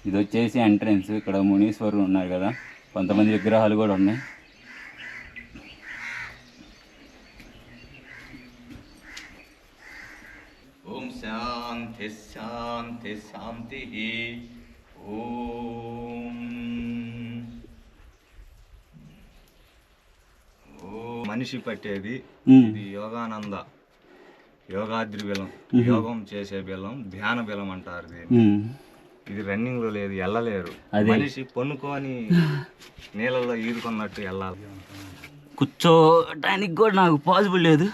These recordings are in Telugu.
ఇది వచ్చేసి ఎంట్రన్స్. ఇక్కడ మునీశ్వరులు ఉన్నారు కదా, కొంతమంది విగ్రహాలు కూడా ఉన్నాయి. ఓం శాంతి శాంతి శాంతి. ఓం మనిషి పట్టేది ఇది యోగానంద, యోగాద్రి బిలం, యోగం చేసే బిలం, ధ్యాన బిలం అంటారు దీన్ని. ఇది రన్నింగ్ లో లేదు, వెళ్ళలేరు. మనిషి పొన్నుకొని నీళ్ళలో ఈదుకున్నట్టు వెళ్ళాలి. కూర్చోటానికి కూడా నాకు పాసిబుల్ లేదు.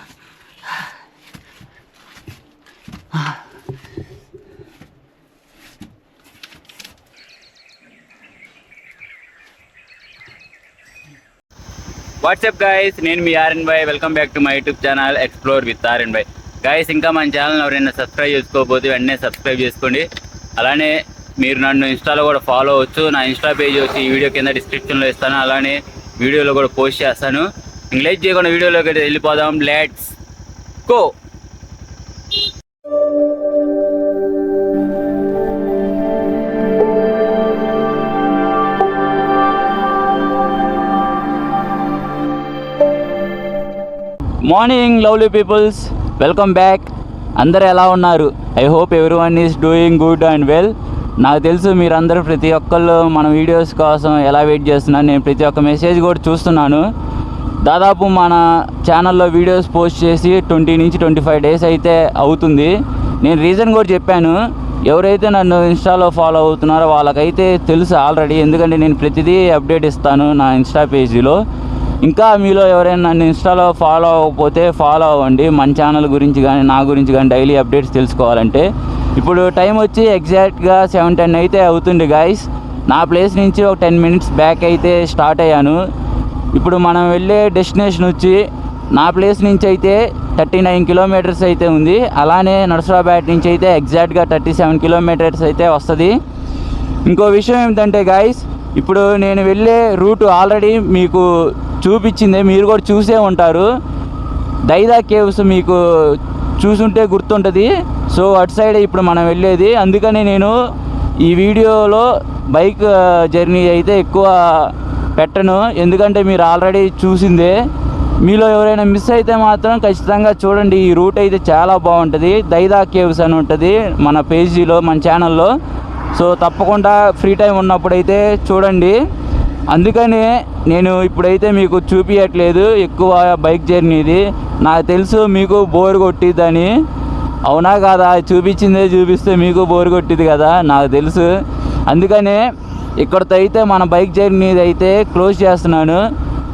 వాట్సాప్ గైస్, నేను మీ RN boy. Welcome back to my YouTube channel explore with RN boy. Guys, ఇంకా మన ఛానల్ ఎవరైనా సబ్స్క్రైబ్ చేసుకోకపోతే వెంటనే సబ్స్క్రైబ్ చేసుకోండి. అలానే మీరు నన్ను ఇన్స్టాలో కూడా ఫాలో అవ్వచ్చు. నా ఇన్స్టా పేజ్ వచ్చి ఈ వీడియో కింద డిస్క్రిప్షన్లో ఇస్తాను. అలానే వీడియోలో కూడా పోస్ట్ చేస్తాను. ఇంక లేట్ చేయకుండా వీడియోలోకి అయితే వెళ్ళిపోదాం. Let's go. Morning lovely peoples, welcome back. అందరు ఎలా ఉన్నారు? I hope everyone is doing good and well. నాకు తెలుసు మీరందరూ ప్రతి ఒక్కళ్ళు మన వీడియోస్ కోసం ఎలా వెయిట్ చేస్తున్నారు. నేను ప్రతి ఒక్క మెసేజ్ కూడా చూస్తున్నాను. దాదాపు మన ఛానల్లో వీడియోస్ పోస్ట్ చేసి 20 నుంచి 25 డేస్ అయితే అవుతుంది. నేను రీజన్ కూడా చెప్పాను. ఎవరైతే నన్ను ఇన్స్టాలో ఫాలో అవుతున్నారో వాళ్ళకైతే తెలుసు ఆల్రెడీ, ఎందుకంటే నేను ప్రతిదీ అప్డేట్ ఇస్తాను నా ఇన్స్టా పేజీలో. ఇంకా మీలో ఎవరైనా నన్ను ఇన్స్టాలో ఫాలో అవ్వకపోతే ఫాలో అవ్వండి. మన ఛానల్ గురించి కానీ నా గురించి కానీ డైలీ అప్డేట్స్ తెలుసుకోవాలంటే. ఇప్పుడు టైం వచ్చి ఎగ్జాక్ట్గా 7:10 అయితే అవుతుంది గాయస్. నా ప్లేస్ నుంచి ఒక 10 మినిట్స్ బ్యాక్ అయితే స్టార్ట్ అయ్యాను. ఇప్పుడు మనం వెళ్ళే డెస్టినేషన్ వచ్చి నా ప్లేస్ నుంచి అయితే 39 కిలోమీటర్స్ అయితే ఉంది. అలానే నర్సరాబాద్ నుంచి అయితే ఎగ్జాక్ట్గా 37 కిలోమీటర్స్ అయితే వస్తుంది. ఇంకో విషయం ఏమిటంటే గాయస్, ఇప్పుడు నేను వెళ్ళే రూట్ ఆల్రెడీ మీకు చూపించిందే, మీరు కూడా చూసే ఉంటారు. దైదా కేవ్స్ మీకు చూసుంటే గుర్తుంటుంది. సో అటు సైడ్ ఇప్పుడు మనం వెళ్ళేది. అందుకని నేను ఈ వీడియోలో బైక్ జర్నీ అయితే ఎక్కువ పెట్టను, ఎందుకంటే మీరు ఆల్రెడీ చూసిందే. మీలో ఎవరైనా మిస్ అయితే మాత్రం ఖచ్చితంగా చూడండి. ఈ రూట్ అయితే చాలా బాగుంటుంది. దైదా కేవ్స్ అని ఉంటుంది మన పేజీలో, మన ఛానల్లో. సో తప్పకుండా ఫ్రీ టైం ఉన్నప్పుడైతే చూడండి. అందుకనే నేను ఇప్పుడైతే మీకు చూపించట్లేదు ఎక్కువ బైక్ జర్నీది. నాకు తెలుసు మీకు బోర్ కొట్టిద్దని. అవునా కాదా? చూపించిందే చూపిస్తే మీకు బోర్ కొట్టింది కదా, నాకు తెలుసు. అందుకనే ఇక్కడితో అయితే మన బైక్ జర్నీది అయితే క్లోజ్ చేస్తున్నాను.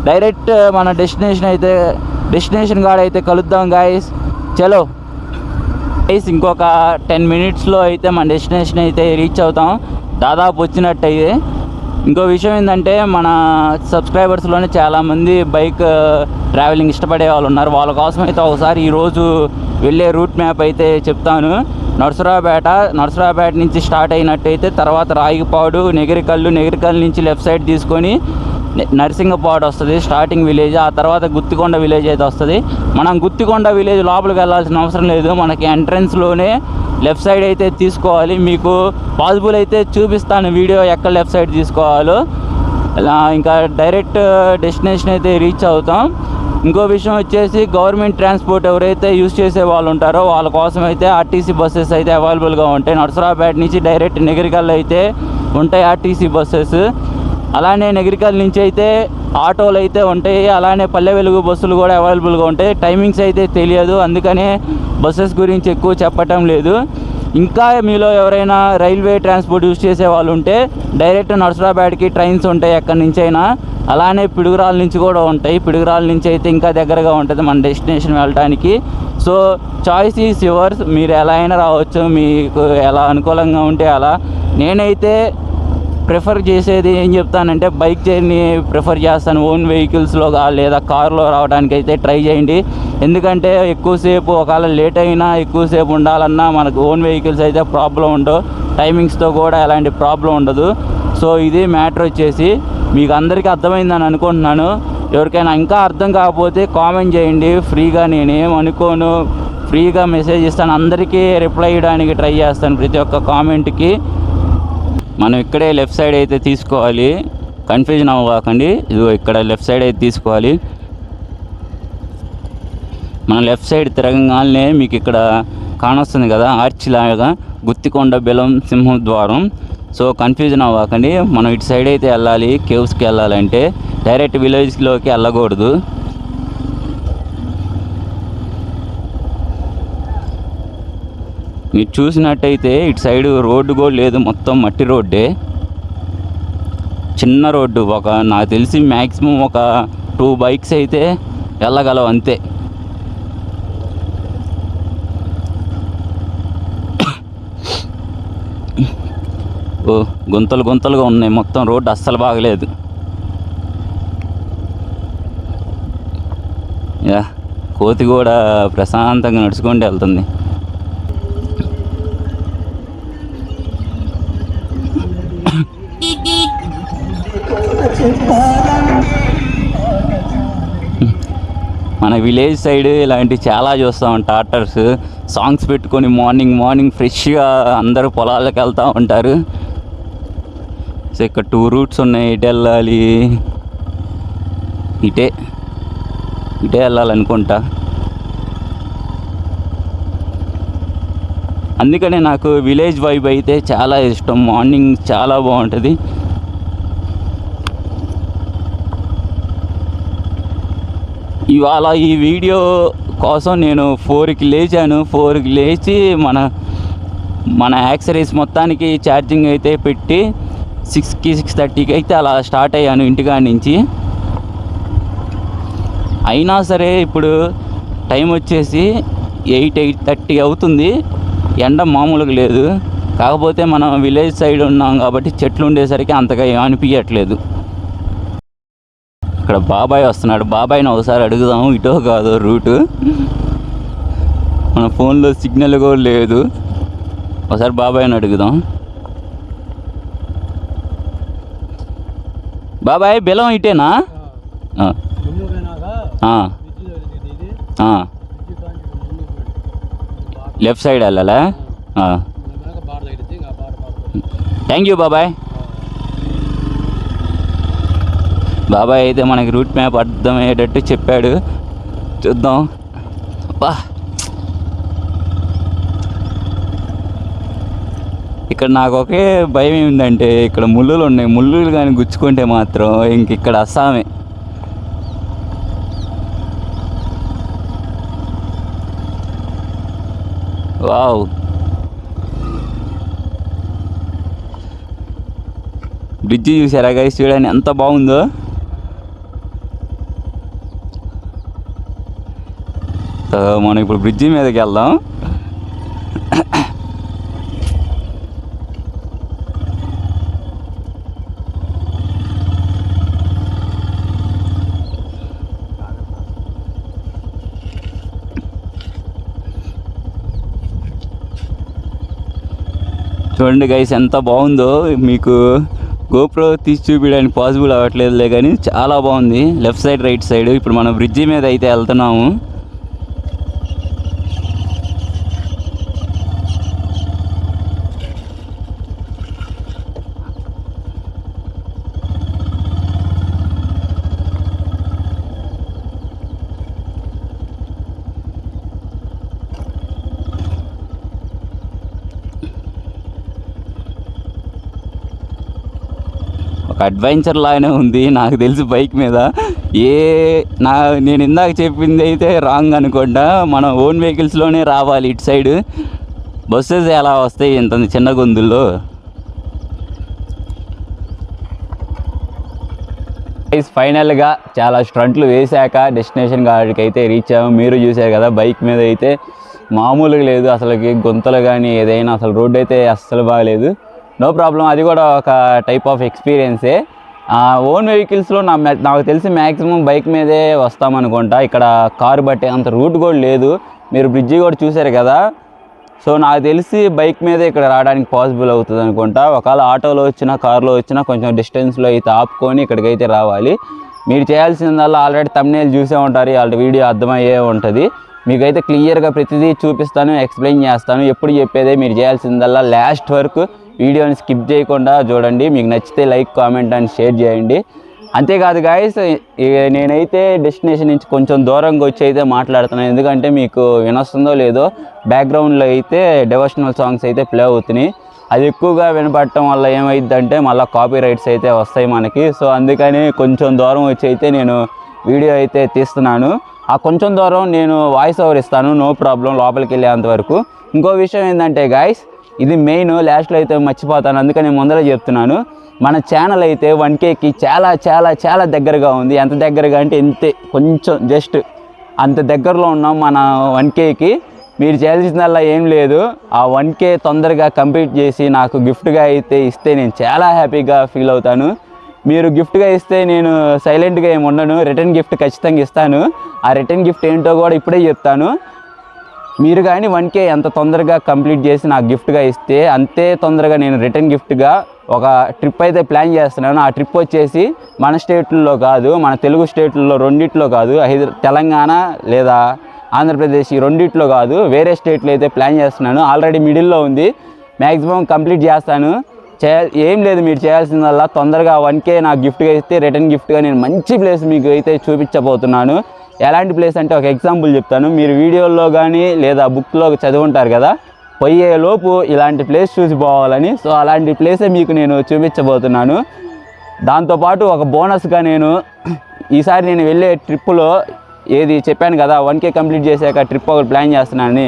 డైరెక్ట్ మన డెస్టినేషన్ కాడ అయితే కలుద్దాం గాయస్. చలో గైస్, ఇంకొక 10 మినిట్స్లో అయితే మన డెస్టినేషన్ అయితే రీచ్ అవుతాం. దాదాపు వచ్చినట్టయితే. ఇంకో విషయం ఏంటంటే, మన సబ్స్క్రైబర్స్లోనే చాలామంది బైక్ ట్రావెలింగ్ ఇష్టపడే వాళ్ళు ఉన్నారు. వాళ్ళ కోసం అయితే ఒకసారి ఈరోజు వెళ్ళే రూట్ మ్యాప్ అయితే చెప్తాను. నర్సరాబాద్ నుంచి స్టార్ట్ అయినట్టయితే తర్వాత రాయిపాడు, నెగిరికల్లు నుంచి లెఫ్ట్ సైడ్ తీసుకొని నరసింగపాడు వస్తుంది స్టార్టింగ్ విలేజ్. ఆ తర్వాత గుత్తికొండ విలేజ్ అయితే వస్తుంది. మనం గుత్తికొండ విలేజ్ లోపలికి వెళ్ళాల్సిన అవసరం లేదు, మనకి ఎంట్రన్స్లోనే లెఫ్ట్ సైడ్ అయితే తీసుకోవాలి. మీకు పాసిబుల్ అయితే చూపిస్తాను వీడియో ఎక్కడ లెఫ్ట్ సైడ్ తీసుకోవాలో. ఇంకా డైరెక్ట్ డెస్టినేషన్ అయితే రీచ్ అవుతాం. ఇంకో విషయం వచ్చేసి, గవర్నమెంట్ ట్రాన్స్పోర్ట్ ఎవరైతే యూజ్ చేసే వాళ్ళు ఉంటారో వాళ్ళ కోసం అయితే ఆర్టీసీ బస్సెస్ అయితే అవైలబుల్గా ఉంటాయి. నర్సరాబాద్ నుంచి డైరెక్ట్ నెగిరికల్ అయితే ఉంటాయి ఆర్టీసీ బస్సెస్. అలానే నెగిరికల్ నుంచి అయితే ఆటోలు అయితే ఉంటాయి. అలానే పల్లె వెలుగు బస్సులు కూడా అవైలబుల్గా ఉంటాయి. టైమింగ్స్ అయితే తెలియదు, అందుకనే బస్సెస్ గురించి ఎక్కువ చెప్పటం లేదు. ఇంకా మీలో ఎవరైనా రైల్వే ట్రాన్స్పోర్ట్ యూజ్ చేసే వాళ్ళు ఉంటే డైరెక్ట్ నర్సరాబాద్కి ట్రైన్స్ ఉంటాయి ఎక్కడి నుంచి అయినా. అలానే పిడుగురాల నుంచి కూడా ఉంటాయి. పిడుగురాల నుంచి అయితే ఇంకా దగ్గరగా ఉంటుంది మన డెస్టినేషన్ వెళ్ళడానికి. సో చాయిస్ ఈజ్ యువర్స్, మీరు ఎలా అయినా రావచ్చు, మీకు ఎలా అనుకూలంగా ఉంటే అలా. నేనైతే ప్రిఫర్ చేసేది ఏం చెప్తానంటే, బైక్ జర్నీ ప్రిఫర్ చేస్తాను. ఓన్ వెహికల్స్లో లేదా కార్లో రావడానికి అయితే ట్రై చేయండి. ఎందుకంటే ఎక్కువసేపు ఒకవేళ లేట్ అయినా ఎక్కువసేపు ఉండాలన్నా మనకు ఓన్ వెహికల్స్ అయితే ప్రాబ్లం ఉండవు. టైమింగ్స్తో కూడా ఎలాంటి ప్రాబ్లం ఉండదు. సో ఇది మ్యాటర్ వచ్చేసి. మీకు అందరికీ అర్థమైందని అనుకుంటున్నాను. ఎవరికైనా ఇంకా అర్థం కాకపోతే కామెంట్ చేయండి. ఫ్రీగా నేనేం అనుకోను, ఫ్రీగా మెసేజ్ ఇస్తాను. అందరికీ రిప్లై ఇవ్వడానికి ట్రై చేస్తాను ప్రతి ఒక్క కామెంట్కి. మనం ఇక్కడే లెఫ్ట్ సైడ్ అయితే తీసుకోవాలి, కన్ఫ్యూజన్ అవ్వకండి. ఇదిగో ఇక్కడ లెఫ్ట్ సైడ్ అయితే తీసుకోవాలి. మనం లెఫ్ట్ సైడ్ తిరగగానే మీకు ఇక్కడ కానొస్తుంది కదా ఆర్చ్ లాగా, గుత్తికొండ బెలం సింహద్వారం. సో కన్ఫ్యూజన్ అవ్వకండి, మనం ఇటు సైడ్ అయితే వెళ్ళాలి. కేవ్స్కి వెళ్ళాలంటే డైరెక్ట్ విలేజ్లోకి వెళ్ళకూడదు. మీరు చూసినట్టయితే ఇటు సైడ్ రోడ్డు కూడా లేదు, మొత్తం మట్టి రోడ్డే, చిన్న రోడ్డు. నాకు తెలిసి మ్యాక్సిమం ఒక 2 బైక్స్ అయితే వెళ్ళగలవు అంతే. ఓ గుంతలు గుంతలుగా ఉన్నాయి, మొత్తం రోడ్డు అస్సలు బాగలేదు. యా కోతి కూడా ప్రశాంతంగా నడుచుకుంటూ వెళ్తుంది. మన విలేజ్ సైడ్ ఇలాంటివి చాలా చూస్తాం. టాటర్స్ సాంగ్స్ పెట్టుకొని మార్నింగ్ ఫ్రెష్గా అందరూ పొలాలకు వెళ్తూ ఉంటారు. సో ఇక్కడ 2 రూట్స్ ఉన్నాయి, ఇటు వెళ్ళాలి, ఇటే వెళ్ళాలనుకుంటా. అందుకనే నాకు విలేజ్ వైబ్ అయితే చాలా ఇష్టం. మార్నింగ్ చాలా బాగుంటుంది. ఇవాళ ఈ వీడియో కోసం నేను 4కి లేచాను. 4కి లేచి మన యాక్సరీస్ మొత్తానికి ఛార్జింగ్ అయితే పెట్టి 6:30కి అయితే అలా స్టార్ట్ అయ్యాను ఇంటికాడ నుంచి. అయినా సరే ఇప్పుడు టైం వచ్చేసి 8:30 అవుతుంది. ఎండ మామూలుగా లేదు. కాకపోతే మనం విలేజ్ సైడ్ ఉన్నాం కాబట్టి చెట్లు ఉండేసరికి అంతగా అనిపించట్లేదు. ఇక్కడ బాబాయ్ వస్తున్నాడు, బాబాయ్ని ఒకసారి అడుగుదాం, ఇటో కాదో రూటు. మన ఫోన్లో సిగ్నల్ కూడా లేదు, ఒకసారి బాబాయ్ని అడుగుదాం. బాబాయ్ బెల్లం ఇటేనా? లెఫ్ట్ సైడ్ వెళ్ళాలా? థ్యాంక్ యూ బాబాయ్. బాబాయ్ అయితే మనకి రూట్ మ్యాప్ అర్థమయ్యేటట్టు చెప్పాడు, చూద్దాం. బా ఇక్కడ నాకు ఒకే భయం ఏంటంటే ఇక్కడ ముళ్ళులు ఉన్నాయి. ముళ్ళులు కానీ గుచ్చుకుంటే మాత్రం ఇంక ఇక్కడ అస్సామే. వావ్, బ్రిడ్జి చూసారా గైస్? చూడండి ఎంత బాగుందో. మనం ఇప్పుడు బ్రిడ్జి మీదకి వెళ్దాం. చూడండి గైస్ ఎంత బాగుందో. మీకు గోప్రో తీసి చూపించడానికి పాసిబుల్ అవ్వట్లేదులే కానీ చాలా బాగుంది. Left side right side. ఇప్పుడు మనం బ్రిడ్జి మీద అయితే వెళ్తున్నాము. ఒక అడ్వెంచర్ లాగానే ఉంది నాకు తెలిసి బైక్ మీద. నేను ఇందాక చెప్పింది అయితే రాంగ్ అనుకోండా. మనం ఓన్ వెహికల్స్లోనే రావాలి ఇటు సైడ్. బస్సెస్ ఎలా వస్తాయి ఇంత చిన్న గొంతుల్లో? ఫైనల్గా చాలా స్ట్రంట్లు వేసాక డెస్టినేషన్ కాడికి అయితే రీచ్ అయ్యాము. మీరు చూసారు కదా, బైక్ మీద అయితే మామూలుగా లేదు అసలుకి. గుంతలు కానీ ఏదైనా అసలు రోడ్డు అయితే అస్సలు బాగలేదు. నో ప్రాబ్లం, అది కూడా ఒక టైప్ ఆఫ్ ఎక్స్పీరియన్సే. ఓన్ వెహికల్స్లో నాకు తెలిసి మ్యాక్సిమం బైక్ మీదే వస్తామనుకుంటా. ఇక్కడ కారు బట్టే అంత రూట్ కూడా లేదు. మీరు బ్రిడ్జి కూడా చూసారు కదా. సో నాకు తెలిసి బైక్ మీదే ఇక్కడ రావడానికి పాసిబుల్ అవుతుంది అనుకుంటా. ఒకవేళ ఆటోలో వచ్చినా కారులో వచ్చినా కొంచెం డిస్టెన్స్లో అయితే ఆపుకొని ఇక్కడికైతే రావాలి. మీరు చేయాల్సిందల్లా ఆల్రెడీ థంబ్నెయిల్ చూసే ఉంటారు, వాళ్ళ వీడియో అర్థమయ్యే ఉంటుంది. మీకైతే క్లియర్గా ప్రతిదీ చూపిస్తాను, ఎక్స్ప్లెయిన్ చేస్తాను. ఎప్పుడు చెప్పేదే, మీరు చేయాల్సిందల్లా లాస్ట్ వరకు వీడియోని స్కిప్ చేయకుండా చూడండి. మీకు నచ్చితే లైక్, కామెంట్ అండ్ షేర్ చేయండి. అంతేకాదు గాయస్, నేనైతే డెస్టినేషన్ నుంచి కొంచెం దూరంగా వచ్చి అయితే మాట్లాడుతున్నాను. ఎందుకంటే మీకు వినొస్తుందో లేదో బ్యాక్గ్రౌండ్లో అయితే డివోషనల్ సాంగ్స్ అయితే ప్లే అవుతున్నాయి. అది ఎక్కువగా వినపడటం వల్ల ఏమైందంటే మళ్ళీ కాపీ రైట్స్ అయితే వస్తాయి మనకి. సో అందుకని కొంచెం దూరం వచ్చి అయితే నేను వీడియో అయితే తీస్తున్నాను. ఆ కొంచెం దూరం నేను వాయిస్ ఓవర్ ఇస్తాను, నో ప్రాబ్లం, లోపలికి వెళ్ళేంతవరకు. ఇంకో విషయం ఏంటంటే గాయస్, ఇది మెయిన్, లాస్ట్లో అయితే మర్చిపోతాను, అందుకని ముందర చెప్తున్నాను. మన ఛానల్ అయితే 1Kకి చాలా చాలా చాలా దగ్గరగా ఉంది. ఎంత దగ్గరగా అంటే ఇంతే, కొంచెం జస్ట్ అంత దగ్గరలో ఉన్నాం మన 1Kకి. మీరు చేయాల్సిందల్లా ఏం లేదు, ఆ 1K తొందరగా కంప్లీట్ చేసి నాకు గిఫ్ట్గా అయితే ఇస్తే నేను చాలా హ్యాపీగా ఫీల్ అవుతాను. మీరు గిఫ్ట్గా ఇస్తే నేను సైలెంట్గా ఏమి ఉండను, రిటర్న్ గిఫ్ట్ ఖచ్చితంగా ఇస్తాను. ఆ రిటర్న్ గిఫ్ట్ ఏంటో కూడా ఇప్పుడే చెప్తాను. మీరు కానీ 1K ఎంత తొందరగా కంప్లీట్ చేసి నాకు గిఫ్ట్గా ఇస్తే అంతే తొందరగా నేను రిటర్న్ గిఫ్ట్గా ఒక ట్రిప్ అయితే ప్లాన్ చేస్తున్నాను. ఆ ట్రిప్ వచ్చేసి మన స్టేట్లలో కాదు, మన తెలుగు స్టేట్లలో రెండిట్లో కాదు, తెలంగాణ లేదా ఆంధ్రప్రదేశ్ ఈ రెండిట్లో కాదు, వేరే స్టేట్లో అయితే ప్లాన్ చేస్తున్నాను. ఆల్రెడీ మిడిల్లో ఉంది, మ్యాక్సిమం కంప్లీట్ చేస్తాను. ఏం లేదు, మీరు చేయాల్సిందల్లా తొందరగా 1K నాకు గిఫ్ట్గా ఇస్తే రిటర్న్ గిఫ్ట్గా నేను మంచి ప్లేస్ మీకు అయితే చూపించబోతున్నాను. ఎలాంటి ప్లేస్ అంటే ఒక ఎగ్జాంపుల్ చెప్తాను. మీరు వీడియోల్లో కానీ లేదా బుక్లో చదువుంటారు కదా, పోయేలోపు ఇలాంటి ప్లేస్ చూసిపోవాలని. సో అలాంటి ప్లేసే మీకు నేను చూపించబోతున్నాను. దాంతోపాటు ఒక బోనస్గా నేను ఈసారి నేను వెళ్ళే ట్రిప్పులో ఏది చెప్పాను కదా, 1K కంప్లీట్ చేశాక ట్రిప్ ఒకటి ప్లాన్ చేస్తున్నానని,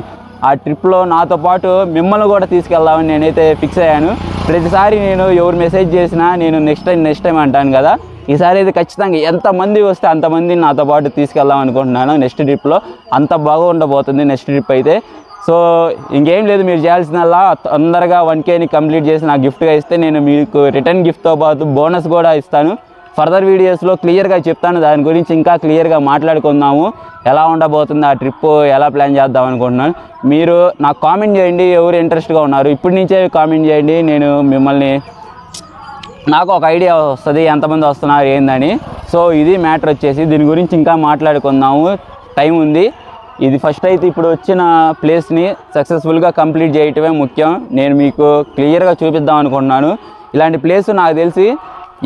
ఆ ట్రిప్లో నాతో పాటు మిమ్మల్ని కూడా తీసుకెళ్దామని నేనైతే ఫిక్స్ అయ్యాను. ప్రతిసారి నేను ఎవరు మెసేజ్ చేసినా నేను నెక్స్ట్ టైం అంటాను కదా, ఈసారి అయితే ఖచ్చితంగా ఎంతమంది వస్తే అంతమందిని నాతో పాటు తీసుకెళ్దాం అనుకుంటున్నాను. నెక్స్ట్ ట్రిప్లో అంత బాగా ఉండబోతుంది నెక్స్ట్ ట్రిప్ అయితే. సో ఇంకేం లేదు, మీరు చేయాల్సిందల్లా తొందరగా 1Kని కంప్లీట్ చేసి నాకు గిఫ్ట్గా ఇస్తే నేను మీకు రిటర్న్ గిఫ్ట్తో పాటు బోనస్ కూడా ఇస్తాను. ఫర్దర్ వీడియోస్లో క్లియర్గా చెప్తాను, దాని గురించి ఇంకా క్లియర్గా మాట్లాడుకుందాము. ఎలా ఉండబోతుంది ఆ ట్రిప్, ఎలా ప్లాన్ చేద్దాం అనుకుంటున్నాను. మీరు నాకు కామెంట్ చేయండి, ఎవరు ఇంట్రెస్ట్గా ఉన్నారు ఇప్పటి నుంచే కామెంట్ చేయండి. నేను మిమ్మల్ని, నాకు ఒక ఐడియా వస్తుంది ఎంతమంది వస్తున్నారు ఏందని. సో ఇది మ్యాటర్ వచ్చేసి, దీని గురించి ఇంకా మాట్లాడుకుందాము, టైం ఉంది. ఇది ఫస్ట్ అయితే ఇప్పుడు వచ్చిన ప్లేస్ని సక్సెస్ఫుల్గా కంప్లీట్ చేయటమే ముఖ్యం. నేను మీకు క్లియర్గా చూపిద్దాం అనుకుంటున్నాను. ఇలాంటి ప్లేస్ నాకు తెలిసి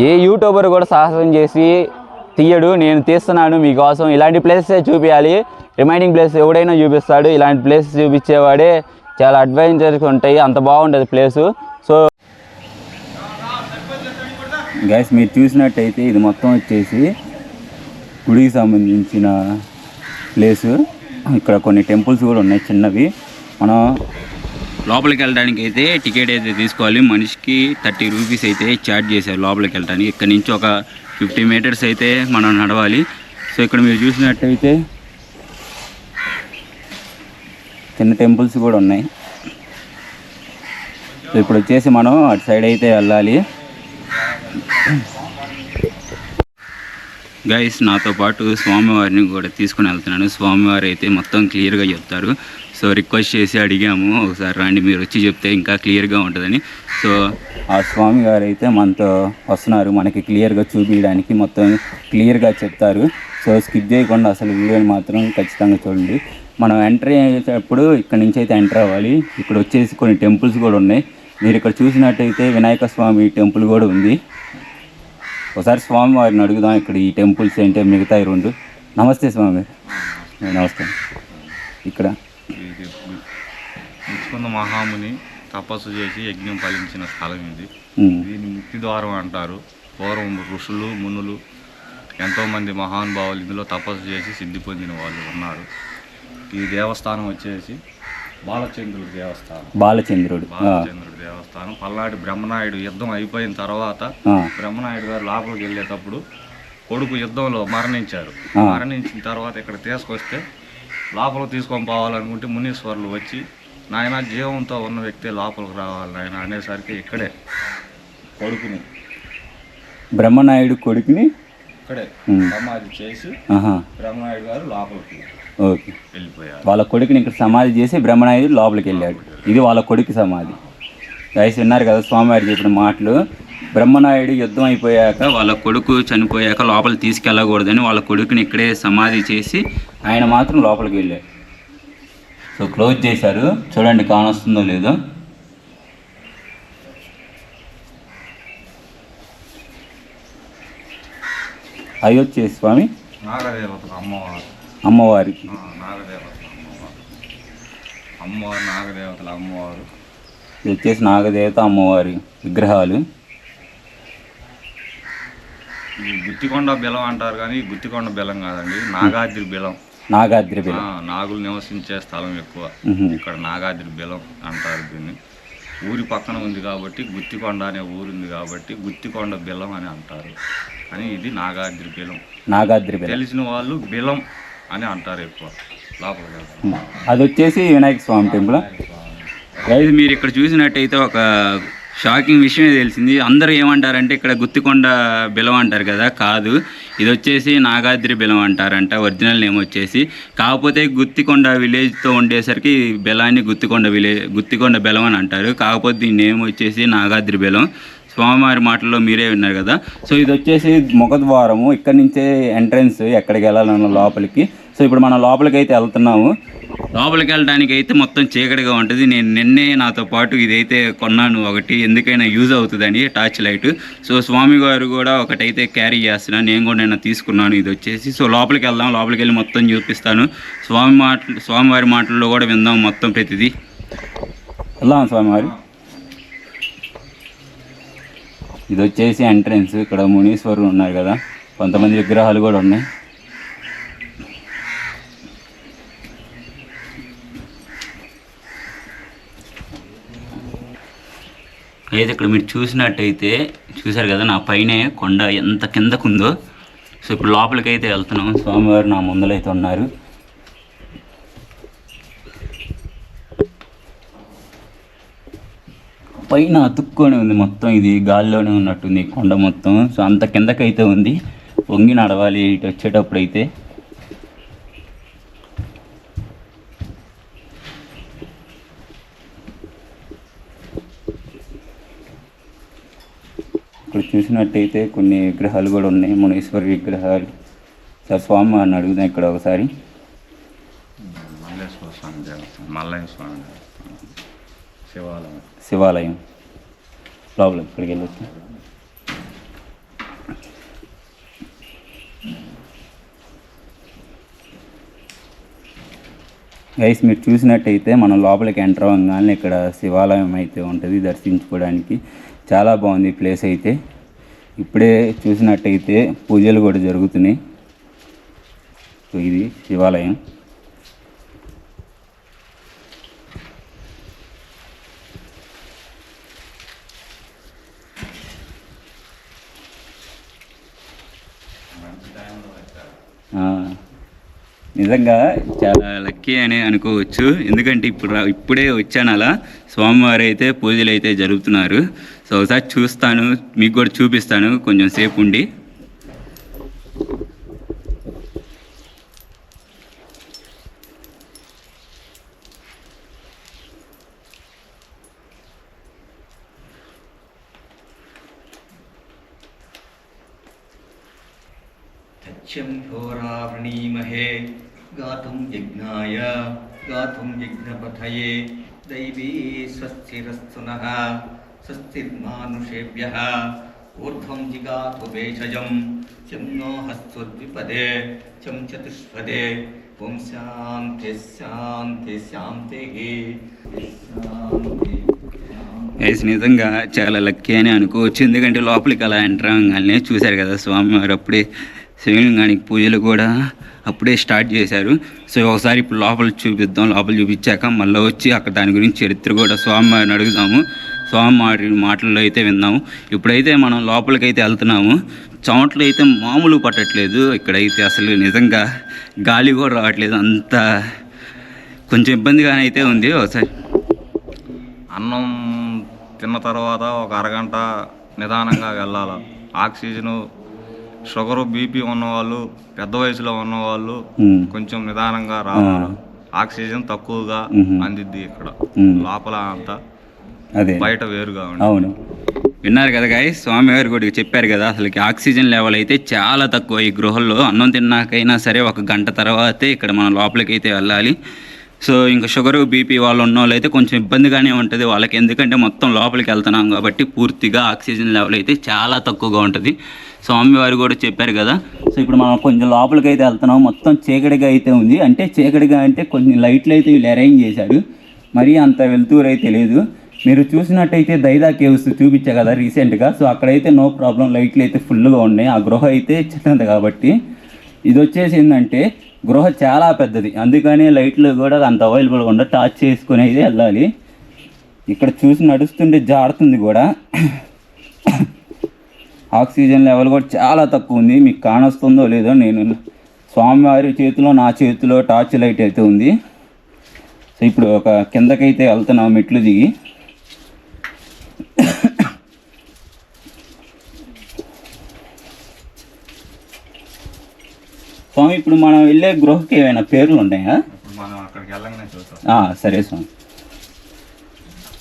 ఏ యూట్యూబర్ కూడా సాహసం చేసి తీయడు, నేను తీస్తున్నాను మీకోసం. ఇలాంటి ప్లేసెసే చూపించాలి, రిమైనింగ్ ప్లేస్ ఎవడైనా చూపిస్తాడు, ఇలాంటి ప్లేస్ చూపించేవాడే చాలా అడ్వెంచర్స్ ఉంటాయి, అంత బాగుంటుంది ప్లేసు. సో గైస్, మీరు చూసినట్టయితే ఇది మొత్తం వచ్చేసి గుడికి సంబంధించిన ప్లేసు. ఇక్కడ కొన్ని టెంపుల్స్ కూడా ఉన్నాయి చిన్నవి. మనం లోపలికి వెళ్ళడానికి అయితే టికెట్ అయితే తీసుకోవాలి. మనిషికి 30 రూపీస్ అయితే ఛార్జ్ చేశారు లోపలికి వెళ్ళడానికి. ఇక్కడ నుంచి ఒక 50 మీటర్స్ అయితే మనం నడవాలి. సో ఇక్కడ మీరు చూసినట్టయితే చిన్న టెంపుల్స్ కూడా ఉన్నాయి. సో ఇప్పుడు వచ్చేసి మనం అటు సైడ్ అయితే వెళ్ళాలి. గైస్, నాతో పాటు స్వామివారిని కూడా తీసుకుని వెళ్తున్నాను. స్వామివారు అయితే మొత్తం క్లియర్గా చెప్తారు. సో రిక్వెస్ట్ చేసి అడిగాము, ఒకసారి రండి మీరు వచ్చి చెప్తే ఇంకా క్లియర్గా ఉంటుందని. సో ఆ స్వామివారు అయితే మనతో వస్తున్నారు, మనకి క్లియర్గా చూపించడానికి, మొత్తం క్లియర్గా చెప్తారు. సో స్కిప్ చేయకుండా అసలు వీడియోని మాత్రం ఖచ్చితంగా చూడండి. మనం ఎంటర్ అయ్యేటప్పుడు ఇక్కడ నుంచి అయితే ఎంటర్ అవ్వాలి. ఇక్కడ వచ్చేసి కొన్ని టెంపుల్స్ కూడా ఉన్నాయి. మీరు ఇక్కడ చూసినట్టయితే వినాయక స్వామి టెంపుల్ కూడా ఉంది. ఒకసారి స్వామి వారిని అడుగుదాం, ఇక్కడ ఈ టెంపుల్స్ ఏంటో మిగతా రెండు. నమస్తే స్వామి. నమస్తే. ఇక్కడ ముచ్చుకుంద మహాముని తపస్సు చేసి యజ్ఞం ఫలించిన స్థలం ఇది. దీన్ని ముక్తి ద్వారం అంటారు. పూర్వం ఋషులు, మునులు, ఎంతోమంది మహానుభావులు ఇందులో తపస్సు చేసి సిద్ధి పొందిన వాళ్ళు ఉన్నారు. ఈ దేవస్థానం వచ్చేసి బాలచంద్రుడు దేవస్థానం. పల్నాటి బ్రహ్మనాయుడు యుద్ధం అయిపోయిన తర్వాత బ్రహ్మనాయుడు గారు లోపలికి వెళ్ళేటప్పుడు కొడుకు యుద్ధంలో మరణించారు. మరణించిన తర్వాత ఇక్కడ తీసుకొస్తే లోపలికి తీసుకొని పోవాలనుకుంటే మునీశ్వరులు వచ్చి, నాయన జీవంతో ఉన్న వ్యక్తి లోపలికి రావాలి నాయన అనేసరికి ఇక్కడే కొడుకుని, బ్రహ్మనాయుడు కొడుకుని ఇక్కడే సమాధి చేసి బ్రహ్మనాయుడు గారు లోపలికి వెళ్ళిపోయారు. వాళ్ళ కొడుకుని ఇక్కడ సమాధి చేసి బ్రహ్మనాయుడు లోపలికి వెళ్ళాడు. ఇది వాళ్ళ కొడుకు సమాధి. గైస్ విన్నారు కదా స్వామివారు చెప్పిన మాటలు. బ్రహ్మనాయుడు యుద్ధం అయిపోయాక వాళ్ళ కొడుకు చనిపోయాక లోపలికి తీసుకెళ్ళకూడదని వాళ్ళ కొడుకుని ఇక్కడే సమాధి చేసి ఆయన మాత్రం లోపలికి వెళ్ళాడు. సో క్లోజ్ చేశారు, చూడండి కానొస్తుందో లేదో. అవి వచ్చేసి స్వామి నాగదేవతలు అమ్మవారు. అమ్మవారికి. నాగదేవతలు అమ్మవారు నాగదేవతల అమ్మవారు. ఇది వచ్చేసి నాగదేవత అమ్మవారి విగ్రహాలు. ఈ గుత్తికొండ బెల్లం అంటారు కానీ గుత్తికొండ బెల్లం కాదండి, నాగాద్రి బెల్లం. నాగాద్రి బెల్లం. నాగులు నివసించే స్థలం ఎక్కువ ఇక్కడ, నాగాద్రి బెల్లం అంటారు దీన్ని. ఊరి పక్కన ఉంది కాబట్టి గుత్తికొండ అనే ఊరు ఉంది కాబట్టి గుత్తికొండ బెల్లం అని అంటారు, కానీ ఇది నాగాద్రి బెల్లం. నాగాద్రి బెల్లం తెలిసిన వాళ్ళు బెల్లం అని అంటారు ఎక్కువ. లోపల అది వచ్చేసి వినాయక స్వామి టెంపుల్. గైస్ మీరు ఇక్కడ చూసినట్టయితే ఒక షాకింగ్ విషయమే తెలిసింది. అందరూ ఏమంటారంటే ఇక్కడ గుత్తికొండ బెల్లం అంటారు కదా, కాదు, ఇది వచ్చేసి నాగాద్రి బెల్లం అంటారంట ఒరిజినల్ నేమ్ వచ్చేసి. కాకపోతే గుత్తికొండ విలేజ్తో ఉండేసరికి బెల్లాన్ని గుత్తికొండ బెల్లం అని అంటారు. కాకపోతే దీని నేమ్ వచ్చేసి నాగాద్రి బెల్లం. స్వామివారి మాటల్లో మీరే విన్నారు కదా. సో ఇది వచ్చేసి ముఖద్వారము, ఇక్కడ నుంచే ఎంట్రన్స్ ఎక్కడికి వెళ్ళాలన్న లోపలికి. సో ఇప్పుడు మనం లోపలికి అయితే వెళ్తున్నాము. లోపలికి వెళ్ళడానికి అయితే మొత్తం చీకటిగా ఉంటుంది. నేను నిన్నే నాతో పాటు ఇదైతే కొన్నాను ఒకటి, ఎందుకైనా యూజ్ అవుతుందని, టార్చ్ లైట్. సో స్వామివారు కూడా ఒకటైతే క్యారీ చేస్తున్నాను, నేను కూడా నిన్న తీసుకున్నాను ఇది వచ్చేసి. సో లోపలికి వెళ్దాం, లోపలికి వెళ్ళి మొత్తం చూపిస్తాను. స్వామివారి మాటల్లో కూడా విందాం మొత్తం ప్రతిదీ. వెళ్దాం స్వామివారి. ఇది వచ్చేసి ఎంట్రన్స్. ఇక్కడ మునీశ్వరులు ఉన్నారు కదా, కొంతమంది విగ్రహాలు కూడా ఉన్నాయి. అయితే ఇక్కడ మీరు చూసినట్టయితే చూసారు కదా, నా పైనే కొండ ఎంత కిందకుందో. సో ఇప్పుడు లోపలికి అయితే వెళ్తున్నాం. స్వామివారు నా ముందలైతే ఉన్నారు. పైన అతుక్కొని ఉంది మొత్తం, ఇది గాల్లోనే ఉన్నట్టుంది కొండ మొత్తం. సో అంత కిందకైతే ఉంది, వంగి నడవాలి ఇటు వచ్చేటప్పుడు అయితే. ఇక్కడ చూసినట్టయితే కొన్ని విగ్రహాలు కూడా ఉన్నాయి, మునీశ్వరి విగ్రహాలు. సార్ స్వామి అని అడుగుదాం ఇక్కడ ఒకసారి. శివాలయం లోపల ఇక్కడికి వెళ్ళొచ్చు. గైస్ మీరు చూసినట్టయితే మనం లోపలికి ఎంటర్ అవ్వగానే ఇక్కడ శివాలయం అయితే ఉంటుంది దర్శించుకోవడానికి. చాలా బాగుంది ప్లేస్ అయితే. ఇప్పుడే చూసినట్టయితే పూజలు కూడా జరుగుతున్నాయి. సో ఇది శివాలయం. నిజంగా చాలా లక్కీ అని అనుకోవచ్చు, ఎందుకంటే ఇప్పుడే వచ్చాను అలా. స్వామివారు అయితే పూజలు అయితే జరుగుతున్నారు. సో ఒకసారి చూస్తాను, మీకు కూడా చూపిస్తాను కొంచెం సేపు ఉండి. ఘోరావృణీమహే గాతుం యజ్ఞాయ గాతుం యజ్ఞపథయే దైవీ స్వస్తిరస్తు నః స్వస్తిర్మానుషేభ్యః ఊర్ధ్వం జిగాతు భేషజం చం నో హస్తద్విపదే చం చతుష్పదే ఓం శాంతి శాంతి శాంతిః. నిజంగా చాలా లక్కీ అని అనుకోవచ్చు, ఎందుకంటే లోపలికి అలా ఎంటర్ అవ్వగానే చూశారు కదా స్వామివారు అప్పుడే శివలింగానికి పూజలు కూడా అప్పుడే స్టార్ట్ చేశారు. సో ఒకసారి ఇప్పుడు లోపల చూపిద్దాం. లోపల చూపించాక మళ్ళీ వచ్చి అక్కడ దాని గురించి చరిత్ర కూడా స్వామివారిని అడుగుదాము, స్వామివారి మాటల్లో అయితే విందాము. ఇప్పుడైతే మనం లోపలికైతే వెళ్తున్నాము. చెమటలు అయితే మామూలు పట్టట్లేదు ఇక్కడైతే, అసలు నిజంగా గాలి కూడా రావట్లేదు, అంత కొంచెం ఇబ్బందిగానే అయితే ఉంది. ఒకసారి అన్నం తిన్న తర్వాత ఒక అరగంట నిదానంగా వెళ్ళాలి. ఆక్సిజను షుగరు బీపీ ఉన్నవాళ్ళు, పెద్ద వయసులో ఉన్నవాళ్ళు కొంచెం నిదానంగా రావాలి. ఆక్సిజన్ తక్కువగా అందిద్ది ఇక్కడ, లోపల అంతా బయట వేరుగా ఉంది. అవును, విన్నారు కదా గాయస్, స్వామివారు కూడా చెప్పారు కదా, అసలుకి ఆక్సిజన్ లెవెల్ అయితే చాలా తక్కువ ఈ గృహల్లో. అన్నం తిన్నాకైనా సరే 1 గంట తర్వాతే ఇక్కడ మనం లోపలికి అయితే వెళ్ళాలి. సో ఇంకా షుగర్ బీపీ వాళ్ళు ఉన్న వాళ్ళు అయితే కొంచెం ఇబ్బందిగానే ఉంటుంది వాళ్ళకి, ఎందుకంటే మొత్తం లోపలికి వెళ్తున్నాం కాబట్టి పూర్తిగా ఆక్సిజన్ లెవెల్ అయితే చాలా తక్కువగా ఉంటుంది. స్వామివారు కూడా చెప్పారు కదా. సో ఇప్పుడు మనం కొంచెం లోపలికి అయితే వెళ్తున్నాం. మొత్తం చీకటిగా అయితే ఉంది. అంటే చీకటిగా అంటే కొన్ని లైట్లు అయితే వీళ్ళు అరేంజ్ చేశారు, మరీ అంత వెళ్తూరు అయితే లేదు. మీరు చూసినట్టయితే దైదా కేవ్స్ చూపించా కదా రీసెంట్గా. సో అక్కడైతే నో ప్రాబ్లం, లైట్లు అయితే ఫుల్గా ఉన్నాయి. ఆ గృహ అయితే చిన్నది కాబట్టి. ఇది వచ్చేసి ఏంటంటే గృహ చాలా పెద్దది, అందుకని లైట్లు కూడా అంత అవైలబుల్గా ఉండదు. టార్చ్ చేసుకుని అయితే వెళ్ళాలి. ఇక్కడ చూసి నడుస్తుంటే జారుతుంది కూడా. ఆక్సిజన్ లెవెల్ కూడా చాలా తక్కువ ఉంది. మీకు కానొస్తుందో లేదో, నేను స్వామివారి చేతిలో నా చేతిలో టార్చ్ లైట్ అయితే ఉంది. సో ఇప్పుడు ఒక కిందకైతే వెళ్తున్నాం మెట్లు దిగి. స్వామి ఇప్పుడు మనం వెళ్ళే గృహకి ఏమైనా పేర్లు ఉన్నాయా? సరే స్వామి.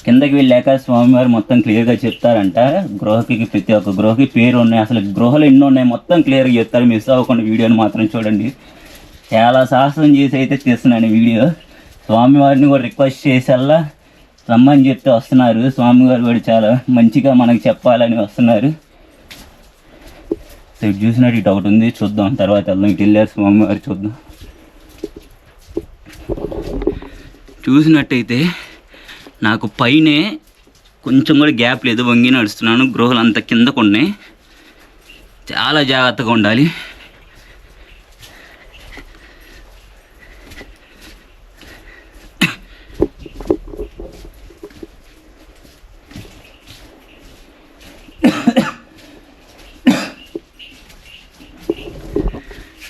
కిందకి వెళ్ళాక స్వామివారు మొత్తం క్లియర్గా చెప్తారంట. గృహకి ప్రతి ఒక్క గృహకి పేరు ఉన్నాయి, అసలు గృహలు ఎన్నో ఉన్నాయి మొత్తం క్లియర్గా చెప్తారు. మిస్ అవ్వకుండా వీడియోని మాత్రం చూడండి. చాలా సాహసం చేసి అయితే తీస్తున్నాను వీడియో. స్వామివారిని కూడా రిక్వెస్ట్ చేసేలా రమ్మని చెప్తే వస్తున్నారు. స్వామివారు కూడా చాలా మంచిగా మనకి చెప్పాలని వస్తున్నారు. సో ఇటు చూసినట్టు ఇటు ఒకటి ఉంది, చూద్దాం తర్వాత వెళ్దాం. ఇటు వెళ్ళారు స్వామివారు, చూద్దాం. చూసినట్టయితే నాకు పైనే కొంచెం కూడా గ్యాప్ లేదు, వంగి నడుస్తున్నాను. గృహలు అంత కిందకు ఉన్నాయి, చాలా జాగ్రత్తగా ఉండాలి.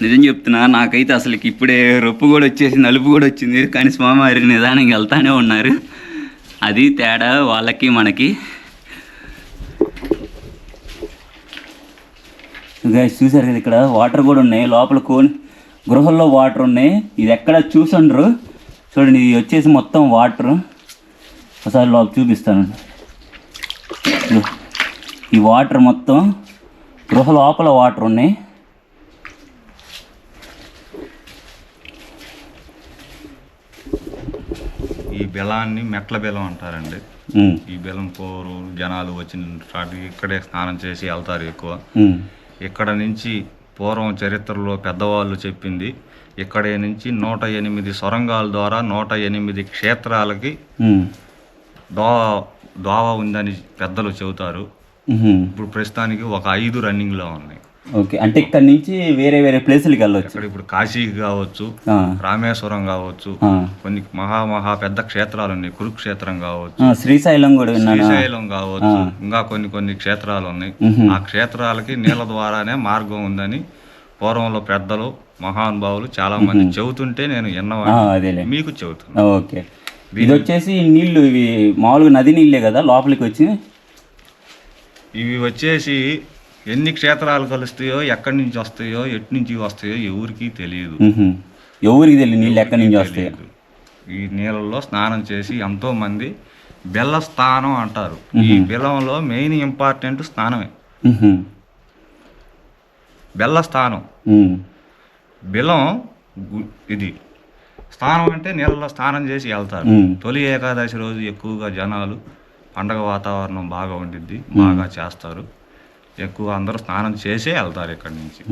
నిజం చెప్తున్నా, నాకైతే అసలుకి ఇప్పుడే రొప్పు కూడా వచ్చేసి నలుపు కూడా వచ్చింది. కానీ స్వామివారి నిదానంగా వెళ్తానే ఉన్నారు. అది తేడా వాళ్ళకి మనకి. గైస్ చూసారు కదా, ఇక్కడ వాటర్ కూడా ఉన్నాయి. లోపల గృహల్లో వాటర్ ఉన్నాయి. ఇది ఎక్కడ చూసుండ్రు చూడండి. ఇది వచ్చేసి మొత్తం వాటర్. ఒకసారి లోపల చూపిస్తాను. ఈ వాటర్ మొత్తం గృహ లోపల వాటర్ ఉన్నాయి. ఈ బెలాన్ని మెట్ల బెలం అంటారండి. ఈ బెలం పోరు జనాలు వచ్చిన ఇక్కడే స్నానం చేసి వెళ్తారు ఎక్కువ. ఇక్కడ నుంచి పూర్వం చరిత్రలో పెద్దవాళ్ళు చెప్పింది, ఇక్కడ నుంచి 108 సొరంగాల ద్వారా 108 క్షేత్రాలకి దోవ ఉందని పెద్దలు చెబుతారు. ఇప్పుడు ప్రస్తుతానికి ఒక 5 రన్నింగ్లో ఉన్నాయి. ఓకే, అంటే ఇక్కడ నుంచి వేరే వేరే ప్లేసులకి వెళ్ళొచ్చు. ఇక్కడ ఇప్పుడు కాశీకి కావచ్చు, రామేశ్వరం కావచ్చు, కొన్ని మహా పెద్ద క్షేత్రాలు ఉన్నాయి. కురుక్షేత్రం కావచ్చు, శ్రీశైలం కూడా, శ్రీశైలం కావచ్చు, ఇంకా కొన్ని క్షేత్రాలు ఉన్నాయి. ఆ క్షేత్రాలకి నీళ్ళ ద్వారానే మార్గం ఉందని పూర్వంలో పెద్దలు మహానుభావులు చాలా మంది చెబుతుంటే నేను విన్నవాడిని, మీకు చెబుతున్నా. ఓకే, ఇది వచ్చేసి నీళ్లు ఇవి మామూలుగా నది నీళ్ళే కదా లోపలికి వచ్చి. ఇవి వచ్చేసి ఎన్ని క్షేత్రాలు కలుస్తాయో, ఎక్కడి నుంచి వస్తాయో, ఎటు నుంచి వస్తాయో ఎవరికి తెలియదు. నీళ్ళు ఎక్కడి నుంచి వస్తాయో. ఈ నీళ్ళల్లో స్నానం చేసి ఎంతో మంది బెల్ల స్నానం అంటారు. ఈ బెల్లంలో మెయిన్ ఇంపార్టెంట్ స్నానమే, బెల్ల స్నానం. బెల్లం ఇది స్నానం అంటే నీళ్ళలో స్నానం చేసి వెళ్తారు. తొలి ఏకాదశి రోజు ఎక్కువగా జనాలు, పండగ వాతావరణం బాగా ఉండిద్ది, బాగా చేస్తారు. ఎక్కువ అందరూ స్నానం చేసే వెళ్తారు ఇక్కడి నుంచి.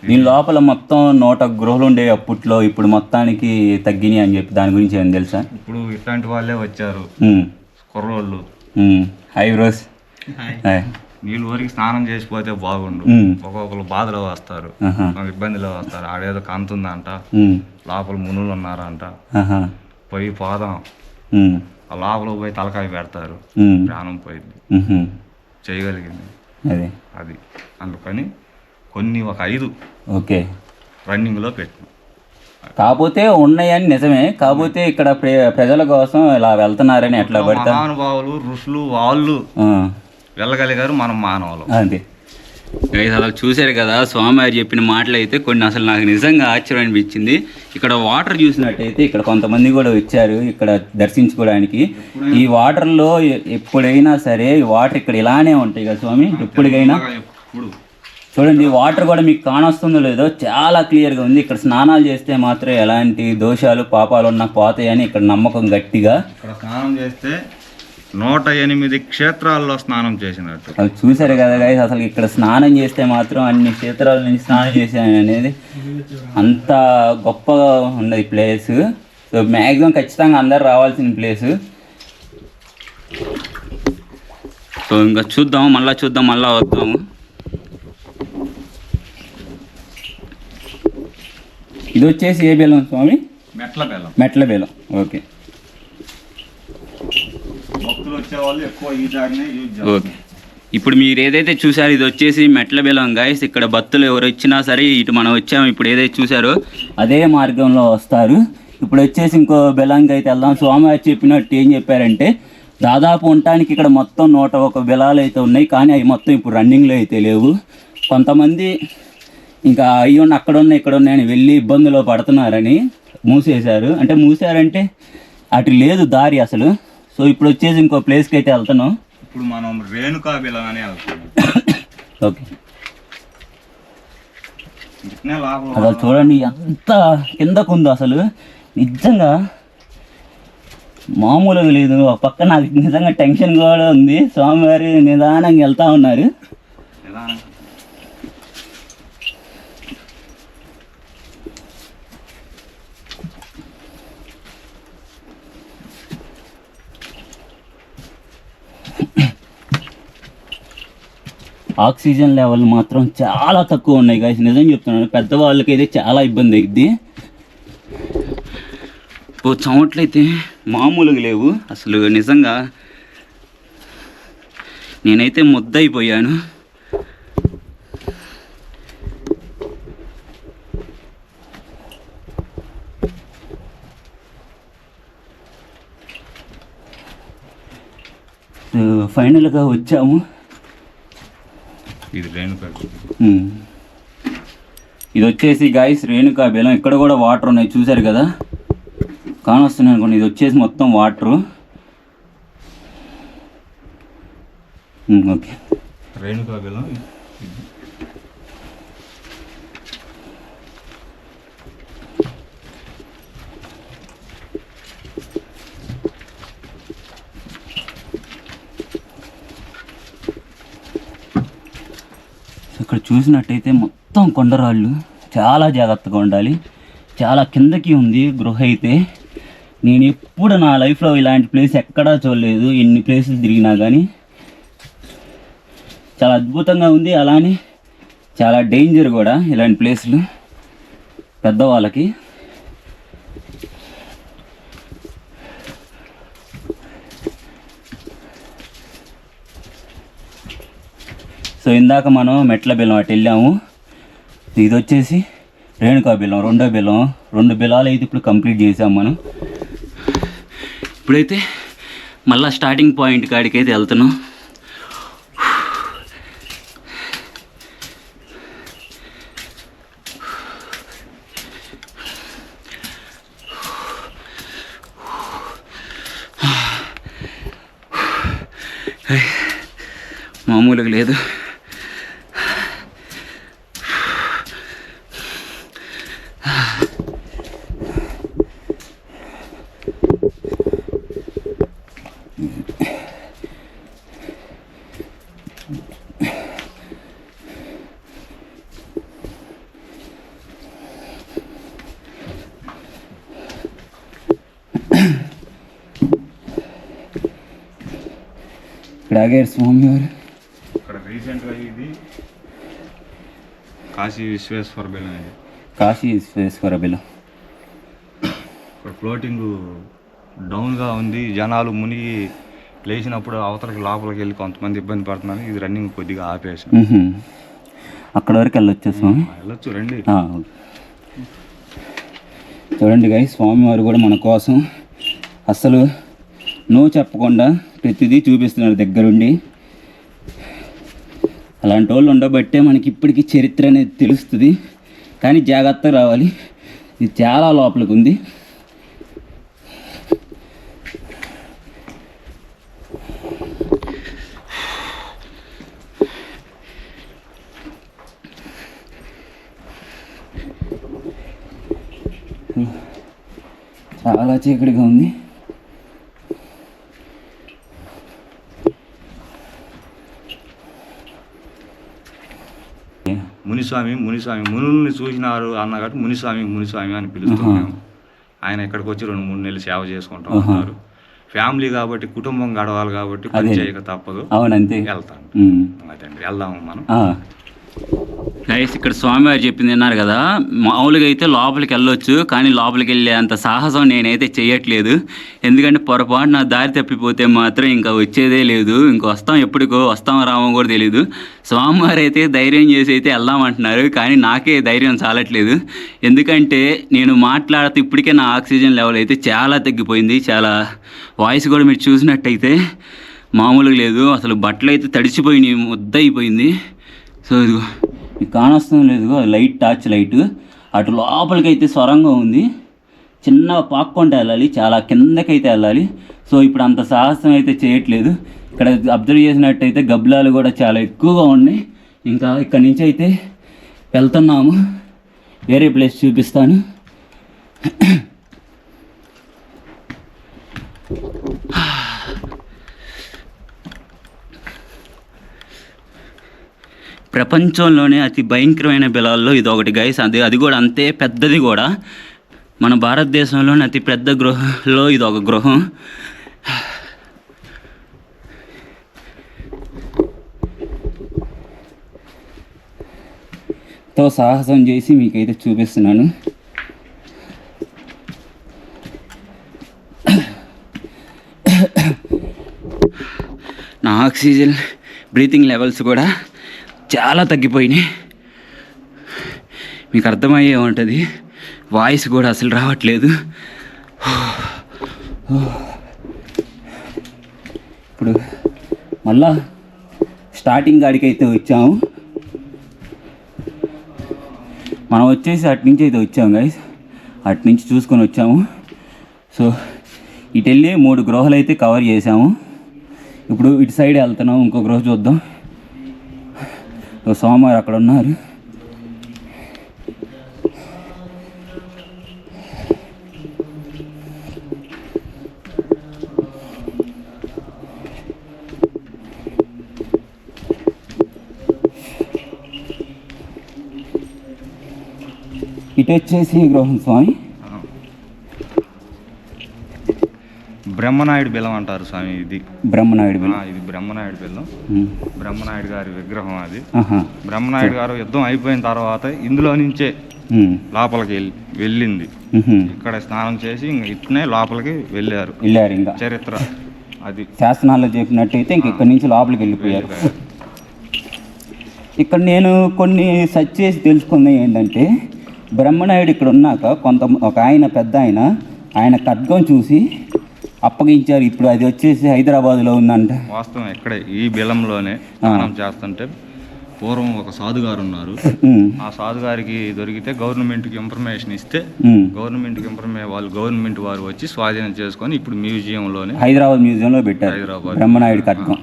దీని లోపల మొత్తం 100 గృహలు ఉండే అప్పట్లో, ఇప్పుడు మొత్తానికి తగ్గినాయి అని చెప్పి దాని గురించి ఏమైనా తెలుసా? ఇప్పుడు ఇట్లాంటి వాళ్ళే వచ్చారు కుర్రోళ్ళు. హై బ్రోస్, నీళ్ళు ఊరికి స్నానం చేసిపోతే బాగుండు. ఒక్కొక్కరు బాధలో వస్తారు, ఇబ్బందిలో వస్తారు. ఆడేదో కంతుందంట, లోపల మునులు ఉన్నారంట, పోయి పోదాం. ఆ లోపల పోయి తలకాయ పెడతారు, ప్రాణం పోయింది. చేయగలిగింది అది. అందుకని ఒక 5 రన్నింగ్లో పెట్టిన. కాకపోతే ఉన్నాయని నిజమే, కాకపోతే ఇక్కడ ప్రజల కోసం ఇలా వెళ్తున్నారని ఎట్లా పడతారు. మహానుభావులు ఋషులు వాళ్ళు వెళ్ళగలిగారు, మనం మానవులు అంతే. అలా చూశారు కదా స్వామివారు చెప్పిన మాటలు అయితే కొన్ని అసలు నాకు నిజంగా ఆశ్చర్యం అనిపించింది. ఇక్కడ వాటర్ చూసినట్టయితే ఇక్కడ కొంతమంది కూడా వచ్చారు ఇక్కడ దర్శించుకోవడానికి. ఈ వాటర్లో ఎప్పుడైనా సరే ఈ వాటర్ ఇక్కడ ఇలానే ఉంటాయి కదా స్వామి, ఎప్పటికైనా చూడండి వాటర్ కూడా మీకు కానొస్తుందో లేదో చాలా క్లియర్గా ఉంది. ఇక్కడ స్నానాలు చేస్తే మాత్రం ఎలాంటి దోషాలు పాపాలు ఉన్నా పోతాయని ఇక్కడ నమ్మకం గట్టిగా. ఇక్కడ స్నానం చేస్తే 108 క్షేత్రాల్లో స్నానం చేసినట్టు. అవి చూసారు కదా గైస్, అసలు ఇక్కడ స్నానం చేస్తే మాత్రం అన్ని క్షేత్రాల నుంచి స్నానం చేసాను అనేది అంత గొప్పగా ఉన్నది ప్లేస్. సో మ్యాక్సిమం ఖచ్చితంగా అందరు రావాల్సిన ప్లేసు. సో ఇంకా చూద్దాం, మళ్ళీ వద్దాము. ఇది వచ్చేసి ఏ బెల్లం స్వామి? మెట్ల బెల్లం. ఓకే, భక్తులు వచ్చేవాళ్ళు ఎక్కువ ఈ దారినే యూజ్ చేస్తారు. ఓకే. ఇప్పుడు మీరు ఏదైతే చూసారో ఇది వచ్చేసి మెట్ల బెల్లం గైస్. ఇక్కడ భక్తులు ఎవరు వచ్చినా సరే ఇటు మనం వచ్చాము, ఇప్పుడు ఏదైతే చూసారో అదే మార్గంలో వస్తారు. ఇప్పుడు వచ్చేసి ఇంకో బెల్లంకి అయితే వెళ్దాం. స్వామివారు చెప్పినట్టు ఏం చెప్పారంటే దాదాపు ఉండటానికి ఇక్కడ మొత్తం 101 బెలాలు అయితే ఉన్నాయి, కానీ అవి మొత్తం ఇప్పుడు రన్నింగ్లో అయితే లేవు. కొంతమంది ఇంకా అయ్యి అక్కడ ఉన్నాయి ఇక్కడ ఉన్నాయని వెళ్ళి ఇబ్బందులు పడుతున్నారని మూసేశారు. అంటే మూసారంటే అటు లేదు దారి అసలు. సో ఇప్పుడు వచ్చేసి ఇంకో ప్లేస్కి అయితే వెళ్తున్నాం. ఇప్పుడు మనం రేణుకా బెల్లం అనే వెళ్తున్నాం. ఓకే, అసలు చూడండి ఎంత కిందకు ఉందో అసలు, నిజంగా మామూలుగా లేదు. ఒక పక్క నాకు నిజంగా టెన్షన్ కూడా ఉంది. స్వామివారి నిదానంగా వెళ్తా ఉన్నారు. ఆక్సిజన్ లెవెల్ మాత్రం చాలా తక్కువ ఉన్నాయి గాయస్, నిజం చెప్తున్నాను. పెద్దవాళ్ళకైతే చాలా ఇబ్బంది అయింది. చెమట్లయితే మామూలుగా లేవు అసలు. నిజంగా నేనైతే ముద్దయిపోయాను. ఫైనల్గా వచ్చాము. ఇది రేణుకా, ఇది వచ్చేసి గాయస్ రేణుకా బెల్లం. ఇక్కడ కూడా వాటర్ ఉన్నాయి చూసారు కదా, కానొస్తున్నాయి అనుకోండి. ఇది వచ్చేసి మొత్తం వాటరు. ఓకే, రేణుకా బెల్లం. ఇక్కడ చూసినట్టయితే మొత్తం కొండరాళ్ళు, చాలా జాగ్రత్తగా ఉండాలి. చాలా కిందకి ఉంది గృహ అయితే. నేను ఎప్పుడు నా లైఫ్లో ఇలాంటి ప్లేస్ ఎక్కడా చూడలేదు. ఎన్ని ప్లేసులు తిరిగినా కానీ చాలా అద్భుతంగా ఉంది. అలానే చాలా డేంజర్ కూడా ఇలాంటి ప్లేసులు పెద్దవాళ్ళకి. సో ఇందాక మనం మెట్ల బెల్లం అటు వెళ్ళాము. ఇది వచ్చేసి రేణుకా బెల్లం, రెండో బెల్లం. 2 బెల్లాలు అయితే ఇప్పుడు కంప్లీట్ చేసాం మనం. ఇప్పుడైతే మళ్ళీ స్టార్టింగ్ పాయింట్ కాడికి అయితే వెళ్తున్నాం. మామూలుగా లేదు. ఇక్కడ ఆగారు స్వామివారు. ఇక్కడ రీసెంట్గా ఇది కాశీ విశ్వేశ్వర బెల్లం. ఇది కాశీ విశ్వేశ్వర బెల్లం. ఇక్కడ ఫ్లోటింగ్ డౌన్గా ఉంది. జనాలు మునిగి లేచినప్పుడు అవతలకి లోపలికి వెళ్ళి కొంతమంది ఇబ్బంది పడుతున్నారు. ఇది రన్నింగ్ కొద్దిగా ఆపేసాం. అక్కడ వరకు వెళ్ళొచ్చు స్వామి, వెళ్ళొచ్చు రండి. చూడండి గాయ, స్వామివారు కూడా మన కోసం అసలు నో చెప్పకుండా ప్రతిదీ చూపిస్తున్నారు దగ్గరుండి. అలాంటి వాళ్ళు ఉండబట్టే మనకి ఇప్పటికీ చరిత్ర అనేది తెలుస్తుంది. కానీ జాగ్రత్తగా రావాలి, ఇది చాలా లోపలికి ఉంది. చాలా చీకటిగా ఉంది. మునిస్వామి మునుల్ని చూసినారు అన్న కాబట్టి మునిస్వామి అని పిలుస్తున్నాము. ఆయన ఇక్కడికి వచ్చి 2-3 నెలలు సేవ చేసుకుంటా ఉన్నారు. ఫ్యామిలీ కాబట్టి కుటుంబం గడవాలి కాబట్టి పని చేయక తప్పదు. అవునంతే, వెళ్తాను. అదండి, వెళ్దాము మనం. గైస్, ఇక్కడ స్వామివారు చెప్పింది విన్నారు కదా. మామూలుగా అయితే లోపలికి వెళ్ళొచ్చు, కానీ లోపలికి వెళ్ళే అంత సాహసం నేనైతే చేయట్లేదు. ఎందుకంటే పొరపాటు నా దారి తప్పిపోతే మాత్రం ఇంకా వచ్చేదే లేదు. ఇంక ఎప్పటికో వస్తామో రామో కూడా తెలీదు. స్వామివారు అయితే ధైర్యం చేసి అయితే వెళ్దామంటున్నారు, కానీ నాకే ధైర్యం చాలట్లేదు. ఎందుకంటే నేను మాట్లాడుతూ ఇప్పటికే నా ఆక్సిజన్ లెవెల్ అయితే చాలా తగ్గిపోయింది. చాలా వాయిస్ కూడా మీరు చూసినట్టయితే మామూలుగా లేదు. అసలు బట్టలు అయితే తడిసిపోయినాయి, ముద్దయిపోయింది. సో ఇదిగో మీకు కానొస్తుంది లేదు, లైట్, టార్చ్ లైట్. అటు లోపలికైతే సొరంగం ఉంది, చిన్న పాక్కుంటే వెళ్ళాలి, చాలా కిందకైతే వెళ్ళాలి. సో ఇప్పుడు అంత సాహసం అయితే చేయట్లేదు. ఇక్కడ అబ్జర్వ్ చేసినట్టయితే గబ్బలాలు కూడా చాలా ఎక్కువగా ఉన్నాయి. ఇంకా ఇక్కడి నుంచి అయితే వెళ్తున్నాము, వేరే ప్లేస్ చూపిస్తాను. ప్రపంచంలోనే అతి భయంకరమైన బిలాల్లో ఇది ఒకటి గైస్. అది కూడా అంతే పెద్దది కూడా. మన భారతదేశంలోని అతి పెద్ద గృహంలో ఇది ఒక గృహం. తో సాహసం చేసి మీకైతే చూపిస్తున్నాను. నా ఆక్సిజన్ బ్రీతింగ్ లెవెల్స్ కూడా చాలా తగ్గిపోయినాయి. మీకు అర్థమయ్యే ఉంటుంది, వాయిస్ కూడా అసలు రావట్లేదు. ఇప్పుడు మళ్ళా స్టార్టింగ్ కాడికి అయితే వచ్చాము. మనం వచ్చేసి అటు నుంచి అయితే వచ్చాము గైస్, అటు నుంచి చూసుకొని వచ్చాము. సో ఇటు వెళ్ళి 3 గృహాలు అయితే కవర్ చేసాము. ఇప్పుడు ఇటు సైడ్ వెళ్తున్నాం, ఇంకో గృహ చూద్దాం. స్వామివారు అక్కడ ఉన్నారు. ఇటు వచ్చేసి గృహం స్వామి బ్రహ్మనాయుడు బిలం అంటారు స్వామి. ఇది బ్రహ్మనాయుడు బిలం. ఇది బ్రహ్మనాయుడు బిలం. బ్రహ్మనాయుడు గారి విగ్రహం అది. బ్రహ్మనాయుడు గారు యుద్ధం అయిపోయిన తర్వాత ఇందులో నుంచే లోపలికి వెళ్ళింది. ఇక్కడ స్నానం చేసి ఇట్నే లోపలికి వెళ్ళారు. ఇంకా చరిత్ర అది శాసనాల్లో చెప్పినట్టయితే ఇంక ఇక్కడ నుంచి లోపలికి వెళ్ళిపోయారు. ఇక్కడ నేను కొన్ని సెర్చ్ చేసి తెలుసుకుంది ఏంటంటే, బ్రహ్మనాయుడు ఇక్కడ ఉన్నాక ఒక ఆయన పెద్ద ఆయన ఖడ్గం చూసి అప్పగించారు. ఇప్పుడు అది వచ్చేసి హైదరాబాద్లో ఉందంట. వాస్తవం ఇక్కడే ఈ బిలంలోనే స్నానం చేస్తుంటే పూర్వం ఒక సాధుగారు ఉన్నారు. ఆ సాధుగారికి దొరికితే గవర్నమెంట్కి ఇన్ఫర్మేషన్ ఇస్తే గవర్నమెంట్ వారు వచ్చి స్వాధీనం చేసుకొని ఇప్పుడు మ్యూజియంలోనే హైదరాబాద్ మ్యూజియంలో పెట్టారు. హైదరాబాద్ బ్రహ్మనాయుడు ఖడ్గం,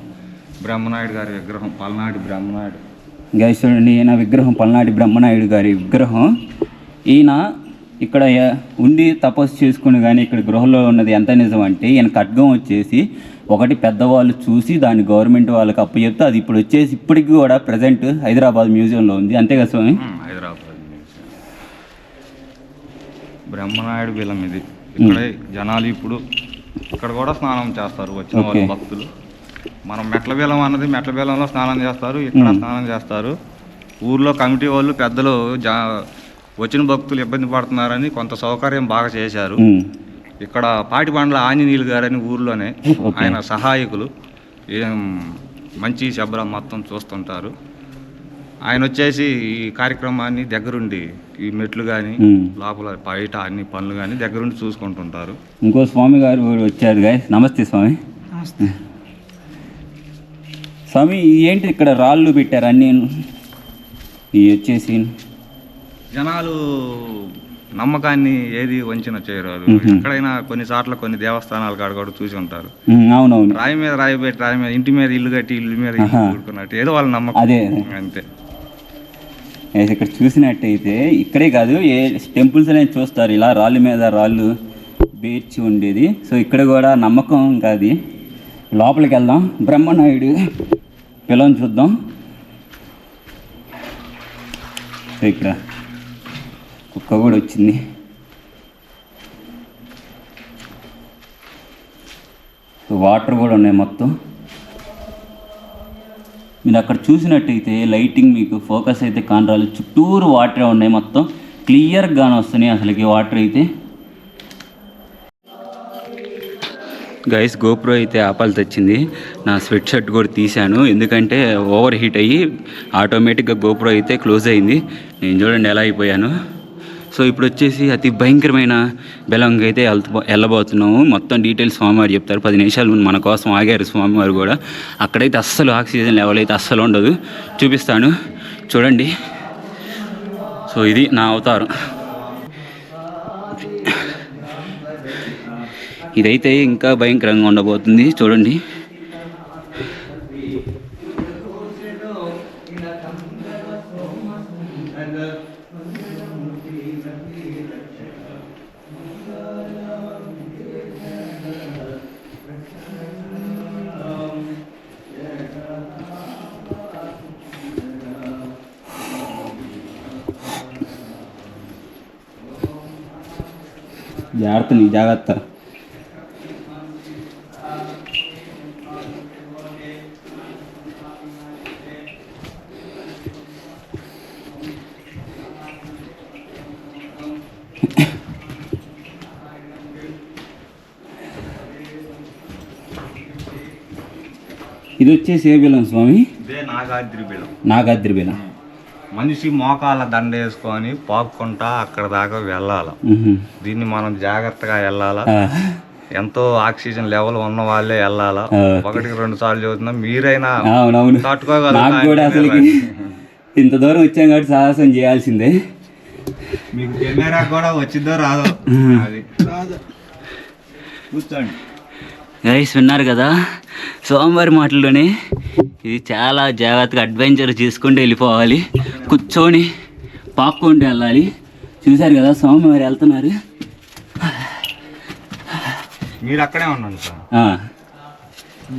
బ్రహ్మనాయుడు గారి విగ్రహం, పల్నాటి బ్రహ్మనాయుడు. గైస్ చూడండి, ఈయన విగ్రహం పల్నాటి బ్రహ్మనాయుడు గారి విగ్రహం. ఈయన ఇక్కడ ఉండి తపస్సు చేసుకుని, కానీ ఇక్కడ గృహంలో ఉన్నది ఎంత నిజం అంటే, ఈయన ఖడ్గం వచ్చేసి ఒకటి పెద్దవాళ్ళు చూసి దాన్ని గవర్నమెంట్ వాళ్ళకి అప్పచెప్తే అది ఇప్పుడు వచ్చేసి ఇప్పటికి కూడా ప్రజెంట్ హైదరాబాద్ మ్యూజియంలో ఉంది. అంతే కదా స్వామి? హైదరాబాద్ మ్యూజియం బ్రహ్మనాయుడు బిలం ఇది. ఇక్కడే జనాలు ఇప్పుడు ఇక్కడ కూడా స్నానం చేస్తారు వచ్చిన వాళ్ళు భక్తులు. మనం మెట్ల బిలం అన్నది మెట్ల బిలంలో స్నానం చేస్తారు, ఇక్కడ స్నానం చేస్తారు. ఊర్లో కమిటీ వాళ్ళు పెద్దలు వచ్చిన భక్తులు ఇబ్బంది పడుతున్నారని కొంత సౌకర్యం బాగా చేశారు. ఇక్కడ పాటిబండ్ల ఆంజనేయులు గారని ఊర్లోనే ఆయన సహాయకులు మంచి శబ్రం మొత్తం చూస్తుంటారు. ఆయన వచ్చేసి ఈ కార్యక్రమాన్ని దగ్గరుండి ఈ మెట్లు కానీ లోపల బయట అన్ని పనులు కానీ దగ్గరుండి చూసుకుంటుంటారు. ఇంకో స్వామి గారు వచ్చారు గాయ్. నమస్తే స్వామి. స్వామి ఏంటి ఇక్కడ రాళ్ళు పెట్టారు అన్నీ? ఇవి వచ్చేసి జనాలు నమ్మకాన్ని ఏది వంచిన చేయరాదు. ఎక్కడైనా కొన్ని చోట్ల కొన్ని దేవస్థానాలు కాడ కూడా చూసి ఉంటారు. అవునవును, రాయి మీద రాయి పెట్టి రాయి మీద ఇంటి మీద ఇల్లు కట్టి ఇల్లు మీద ఇల్లు కూడుకున్నట్టు ఏదో వాళ్ళ నమ్మకం. అదే అంతే. ఇక్కడ చూసినట్టయితే ఇక్కడే కాదు, ఏ టెంపుల్స్ అనేది చూస్తారు ఇలా రాళ్ళ మీద రాళ్ళు బీచ్ ఉండేది. సో ఇక్కడ కూడా నమ్మకం ఇంకా అది. లోపలికి వెళ్దాం, బ్రహ్మనాయుడు పిల్లల్ని చూద్దాం. సో ఇక్కడ కుక్క కూడా వచ్చింది. సో వాటర్ కూడా ఉన్నాయి మొత్తం. మీరు అక్కడ చూసినట్టయితే లైటింగ్ మీకు ఫోకస్ అయితే కానరాలు, చుట్టూరు వాటరే ఉన్నాయి, మొత్తం క్లియర్గానే వస్తున్నాయి అసలుకి వాటర్ అయితే. గైస్ గోప్రో అయితే ఆపాల్సి వచ్చింది. నా స్వెట్ షర్ట్ కూడా తీశాను, ఎందుకంటే ఓవర్ హీట్ అయ్యి ఆటోమేటిక్గా గోప్రో అయితే క్లోజ్ అయింది. నేను చూడండి ఎలా అయిపోయాను. సో ఇప్పుడు వచ్చేసి అతి భయంకరమైన బెలంకి అయితే వెళ్ళబోతున్నాము. మొత్తం డీటెయిల్స్ స్వామివారు చెప్తారు. 10 నిమిషాలు ముందు మన కోసం ఆగారు స్వామివారు కూడా. అక్కడైతే అస్సలు ఆక్సిజన్ లెవెల్ అయితే అస్సలు ఉండదు, చూపిస్తాను చూడండి. సో ఇది నా అవతారం. ఇదైతే ఇంకా భయంకరంగా ఉండబోతుంది చూడండి. జాగ్రత్త, నీ జాగ్రత్త. ఇది వచ్చేసి ఏ బిలం స్వామి? ఇదే నాగాద్రి బిలం. నాగాద్రి బిలం. మనిషి మోకాల దండ వేసుకొని పాక్కుంటా అక్కడ దాకా వెళ్ళాలి. దీన్ని మనం జాగ్రత్తగా వెళ్ళాలా. ఎంతో ఆక్సిజన్ లెవెల్ ఉన్న వాళ్ళే వెళ్ళాలా. 1-2 సార్లు చదువుతున్నా, మీరైనా తట్టుకోగలరు. ఇంత దూరం వచ్చాం కాబట్టి సాహసం చేయాల్సిందే. మీకు కెమెరా కూడా వచ్చిందో రాదో అది రాదు. కూర్చోండి. గైస్ విన్నారు కదా స్వామివారి మాటల్లోనే. ఇది చాలా జాగ్రత్తగా అడ్వెంచర్ చేసుకుంటూ వెళ్ళిపోవాలి, కూర్చొని పాక్కుంటూ వెళ్ళాలి. చూశారు కదా స్వామివారు వెళ్తున్నారు. మీరు అక్కడే ఉండండి సార్.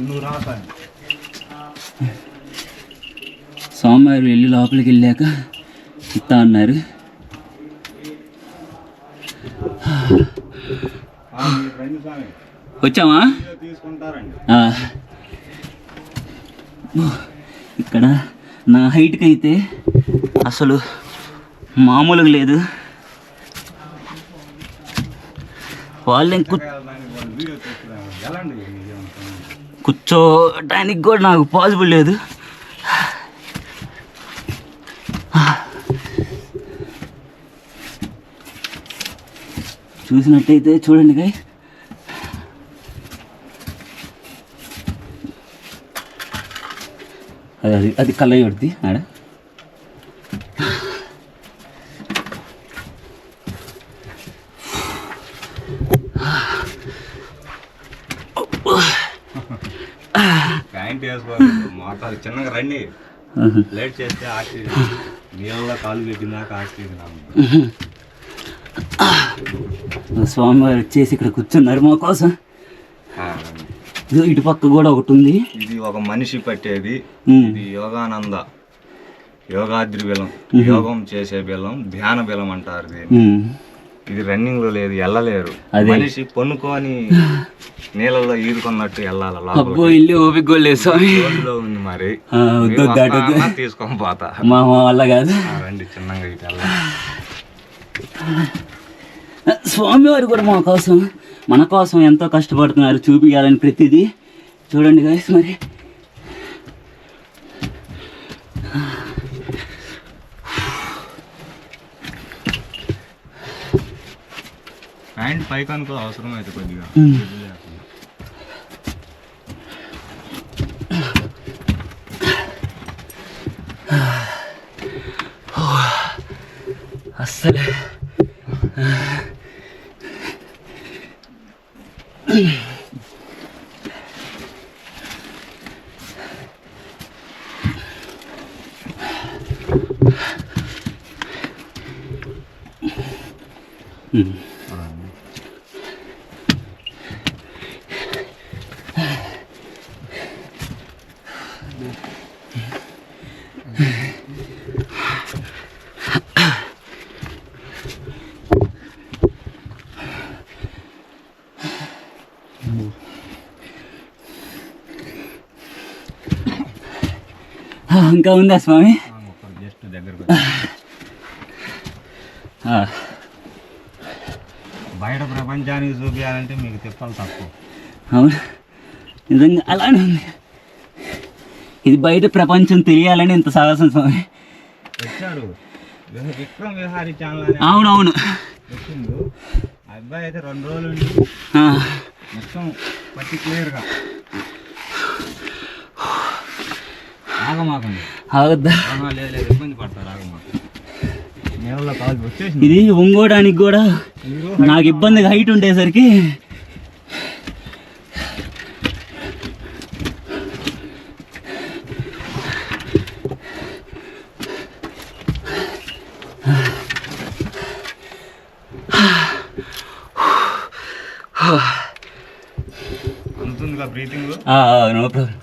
నువ్వు రాకండి. స్వామివారు వెళ్ళి లోపలికి వెళ్ళాక ఇస్తా అన్నారు. వచ్చామా? ఇక్కడ నా హైట్కి అయితే అసలు మామూలుగా లేదు. వాళ్ళని కూర్చోటానికి కూడా నాకు పాసిబుల్ లేదు. చూసినట్టయితే చూడండి గాయ్, అది అది కళ్ళ పడుతుంది ఆడ. ప్యాంట్ వేసుకోవాలి, మోకాలు చిన్నగా రండి. లేట్ చేస్తే ఆక్సిజన్ నీళ్ళ కాలు పెట్టిందాక ఆక్సిజన్. స్వామివారు వచ్చేసి ఇక్కడ కూర్చున్నారు మా కోసం. ఇటు పక్క కూడా ఒకటి ఉంది. ఇది ఒక మనిషి పట్టేది. ఇది యోగానంద యోగాద్రి బిలం, యోగం చేసే బిలం, ధ్యాన బిలం అంటారు దీన్ని. ఇది రన్నింగ్ లో లేదు, వెళ్ళలేరు. మనిషి పొన్నుకొని నీళ్ళలో ఈదుకున్నట్టు వెళ్ళాలి. ఓపిక లేదు స్వామి ఉంది మరి. తీసుకొని పోతా మా వల్ల కాదు. రండి చిన్నగా ఇటు వెళ్ళాలి. స్వామివారు కూడా మా కోసం మన కోసం ఎంతో కష్టపడుతున్నారు, చూపించాలని ప్రతిదీ. చూడండి గాయస్ మరి. ప్యాంట్ పైకి అనుకో, అవసరం అయితే కొద్దిగా అస్సలు ఇంకా ఉందా స్వామి? జస్ట్ దగ్గరకు బయట ప్రపంచానికి చూపించాలంటే మీకు తిప్పలు తక్కువ. అవును, నిజంగా అలానే ఉంది. ఇది బయట ప్రపంచం తెలియాలని ఇంత సాహసం స్వామి. వచ్చాడు విక్రమ్ విహారీ ఛానల్. అవునవును, వచ్చిండు అబ్బాయి అయితే 2 రోజులు ఉండి మొత్తం పట్టి క్లియర్గా ఆగమాకండి. ఆగద్దా? లేదు లేదు, ఇబ్బంది పడతారు, ఆగమాక. నేలలో కాలు వచ్చేసి ఇది వంగోడానికి కూడా నాకు ఇబ్బందిగా హైట్ ఉండేసరికి అందుతుందిగా బ్రీతింగ్. No problem.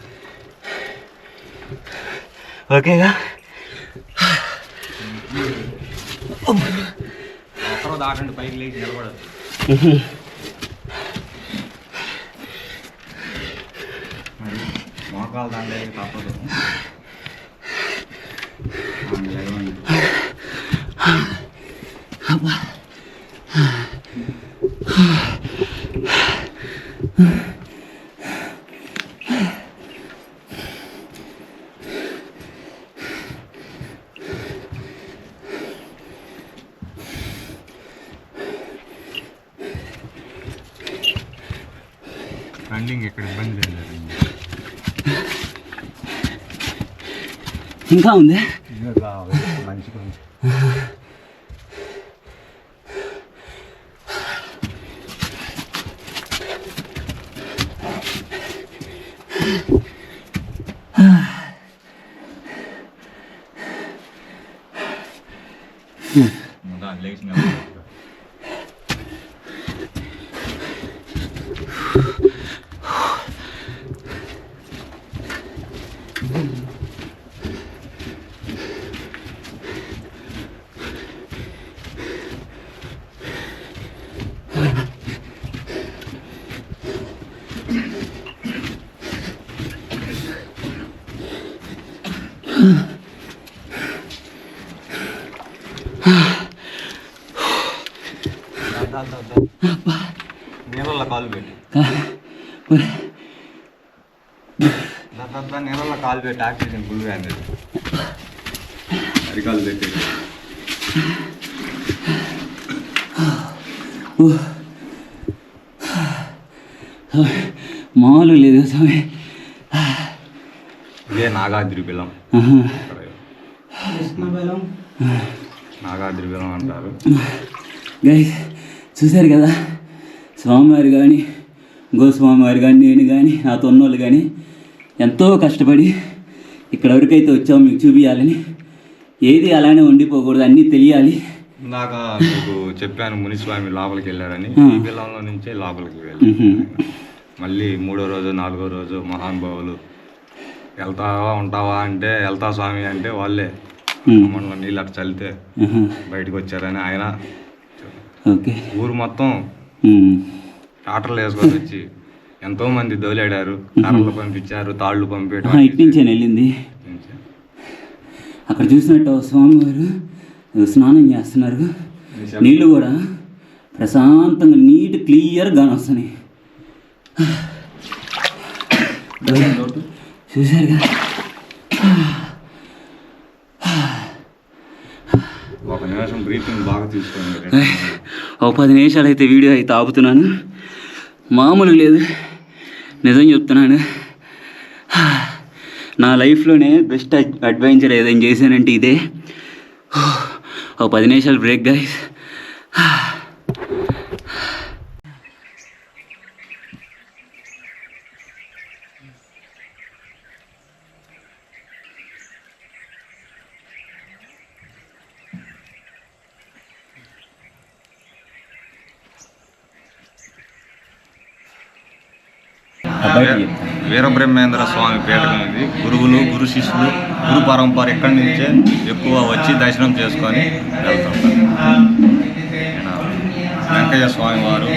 ఓకేగా, ఒకరో దాటండి, పైకి లేచి నిలబడదు. మరి మోకాలు దాండే తప్పదు. రన్నింగ్ ఇక్కడ ఇబ్బంది లేదు. ఇంకా ఉంది మంచిగా. లేచిన నీళ్ళల్లో కాలు పెట్టి నీళ్ళల్లో కాలు పెట్టి ఆక్సిజన్ ఫుల్గా అనేది అరికాలు పెట్టి. మామూలు లేదు స్వామి. ఇదే నాగాద్రి బిలం. నాగాద్రి బిలం అంటారు. గైస్ చూశారు కదా, స్వామివారు కానీ గోస్వామివారు కానీ నేను కానీ నాతో ఉన్నోళ్ళు కానీ ఎంతో కష్టపడి ఇక్కడ ఎవరికైతే వచ్చామో మీకు చూపించాలని. ఏది అలానే ఉండిపోకూడదు, అన్నీ తెలియాలి. ఇందాక మీకు చెప్పాను మునిస్వామి లోపలికి వెళ్ళారని. ఈ బిల్లంలో నుంచే లోపలికి వెళ్ళి మళ్ళీ 3వ రోజు 4వ రోజు మహానుభావులు వెళ్తావా ఉంటావా అంటే వెళ్తా స్వామి అంటే వాళ్ళే మనలో నీళ్ళు అట్లా చల్లితే బయటకు వచ్చారని ఆయన. ఓకే, ఊరు మొత్తం టాటర్లు వేసుకొని వచ్చి ఎంతో మంది దోలాడారు. కర్రలు పంపించారు, తాళ్ళు పంపించడం. ఇటు నుంచే వెళ్ళింది. అక్కడ చూసినట్టు స్వామివారు స్నానం చేస్తున్నారు. నీళ్ళు కూడా ప్రశాంతంగా నీట్ క్లియర్గా వస్తున్నాయి. చూశారు కదా, ఒక నిమిషం బ్రీతింగ్ బాగా తీసుకోండి. ఒక 10 నిమిషాలు అయితే వీడియో అయితే ఆపుతున్నాను. మామూలు లేదు, నిజం చెప్తున్నాను. నా లైఫ్లోనే బెస్ట్ అడ్వెంచర్ ఏదైనా చేశానంటే ఇదే. ఒక 10 నిమిషాలు బ్రేక్ గైస్. వేరే వీరబ్రహ్మేంద్ర స్వామి పీఠకం ఇది. గురువులు, గురు శిష్యులు, గురు పరంపర ఇక్కడి నుంచే ఎక్కువ వచ్చి దర్శనం చేసుకొని వెళ్తుంటారు. వెంకయ్య స్వామి వారు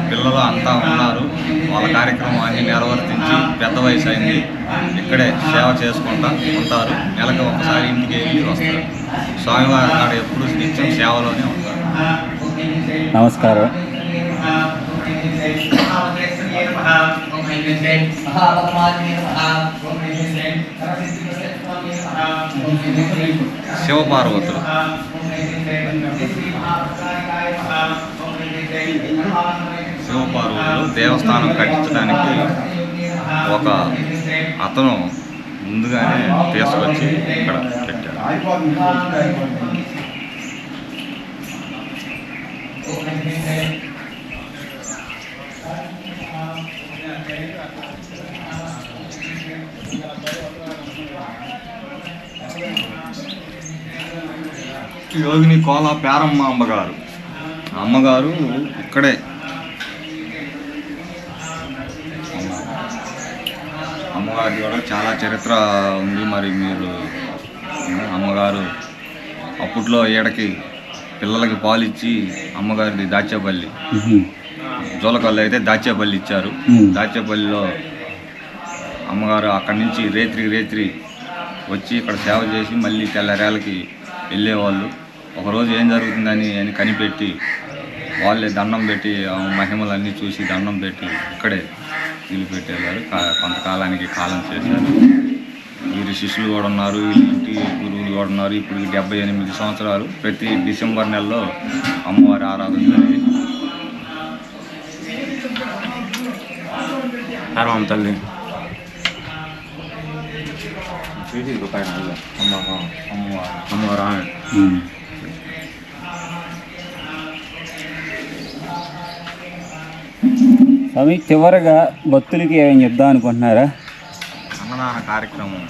పిల్లలు అంతా ఉన్నారు, వాళ్ళ కార్యక్రమం అన్ని నిర్వర్తించి పెద్ద వయసు అయింది, ఇక్కడే సేవ చేసుకుంటూ ఉంటారు. నెలకు ఒకసారి ఇంటికి వెళ్ళి వస్తారు. స్వామివారి కాడ ఎప్పుడు నిత్యం సేవలోనే ఉంటారు. నమస్కారం. శివపార్వతులు దేవస్థానం కట్టించడానికి ఒక అతను ముందుగానే తీసుకొచ్చి ఇక్కడ పెట్టాడు. యోగిని కోల పేరమ్మ అమ్మగారు ఇక్కడే అమ్మగారి కూడా చాలా చరిత్ర ఉంది. మరి మీరు అమ్మగారు అప్పట్లో ఏడకి పిల్లలకి పాలు ఇచ్చి అమ్మగారిది దాచేపల్లి, జోలకల్లు అయితే దాచేపల్లి ఇచ్చారు. దాచేపల్లిలో అమ్మగారు అక్కడి నుంచి రేత్రి వచ్చి ఇక్కడ సేవ చేసి మళ్ళీ తెల్లరేళ్ళకి వెళ్ళేవాళ్ళు. ఒకరోజు ఏం జరుగుతుందని కనిపెట్టి వాళ్ళే దండం పెట్టి మహిమలన్నీ చూసి దండం పెట్టి ఇక్కడే నిలిపెట్టేవారు. కొంతకాలానికి కాలం చేశారు. వీరి శిష్యులు కూడా ఉన్నారు, ఇంటి గురువులు కూడా ఉన్నారు. ఇప్పుడు 78 సంవత్సరాలు ప్రతి డిసెంబర్ నెలలో అమ్మవారి ఆరాధన జరిగింది. తల్లి అమ్మవారా స్వామి, చివరగా భక్తులకి ఏమైనా చెప్దాం అనుకుంటున్నారా? అన్నదాన కార్యక్రమం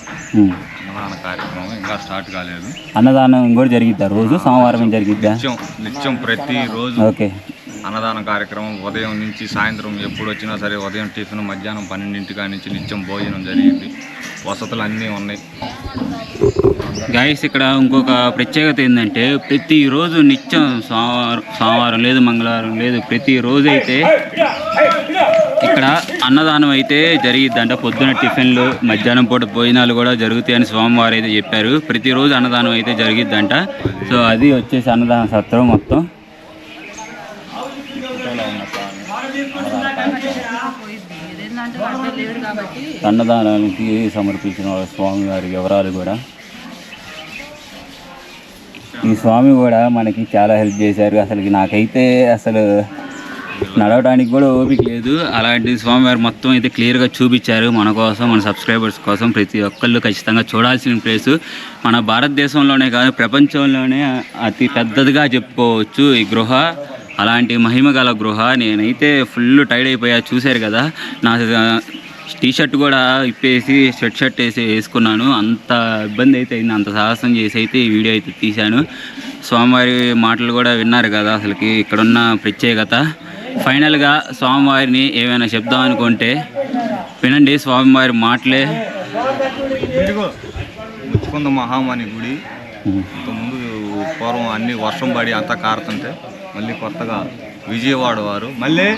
ఇంకా స్టార్ట్ కాలేదు. అన్నదానం కూడా జరిగిద్దా? రోజు సోమవారం జరిగిద్దా? నిత్యం ప్రతిరోజు ఓకే. అన్నదాన కార్యక్రమం ఉదయం నుంచి సాయంత్రం ఎప్పుడు వచ్చినా సరే, ఉదయం టిఫిన్, మధ్యాహ్నం 12 నుంచి నిత్యం భోజనం జరిగింది. వసతులు అన్నీ ఉన్నాయి. గైస్, ఇక్కడ ఇంకొక ప్రత్యేకత ఏంటంటే ప్రతిరోజు నిత్యం సోమవారం లేదు, మంగళవారం లేదు, ప్రతిరోజు అయితే ఇక్కడ అన్నదానం అయితే జరిగిద్దంట. పొద్దున టిఫిన్లు, మధ్యాహ్నం పూట భోజనాలు కూడా జరుగుతాయని స్వామివారు అయితే చెప్పారు. ప్రతిరోజు అన్నదానం అయితే జరిగిద్దంట. సో అది వచ్చేసి అన్నదాన సత్రం మొత్తం. అన్నదానానికి సమర్పించిన స్వామివారి వివరాలు కూడా. ఈ స్వామి కూడా మనకి చాలా హెల్ప్ చేశారు. నాకైతే నడవడానికి కూడా ఓపిక లేదు. అలాంటి స్వామివారు మొత్తం అయితే క్లియర్గా చూపించారు మన కోసం, మన సబ్స్క్రైబర్స్ కోసం. ప్రతి ఒక్కళ్ళు ఖచ్చితంగా చూడాల్సిన ప్లేసు. మన భారతదేశంలోనే కాదు, ప్రపంచంలోనే అతి పెద్దదిగా చెప్పుకోవచ్చు ఈ గృహ. అలాంటి మహిమ గల గృహ. నేనైతే ఫుల్ టైర్డ్ అయిపోయా, చూశారు కదా. నా టీషర్ట్ కూడా ఇప్పేసి షర్ట్ వేసుకున్నాను. అంత ఇబ్బంది అయితే అయింది. అంత సాహసం చేసి అయితే ఈ వీడియో అయితే తీశాను. స్వామివారి మాటలు కూడా విన్నారు కదా. ఇక్కడున్న ప్రత్యేకత. ఫైనల్గా స్వామివారిని ఏమైనా చెప్దాం అనుకుంటే వినండి స్వామివారి మాటలే. ముచ్చుకుంద మహామణి గుడి. ఇంతకుముందు పూర్వం అన్ని వర్షం పడి అంతా కారుతుంటే మళ్ళీ కొత్తగా విజయవాడ వారు, మళ్ళీ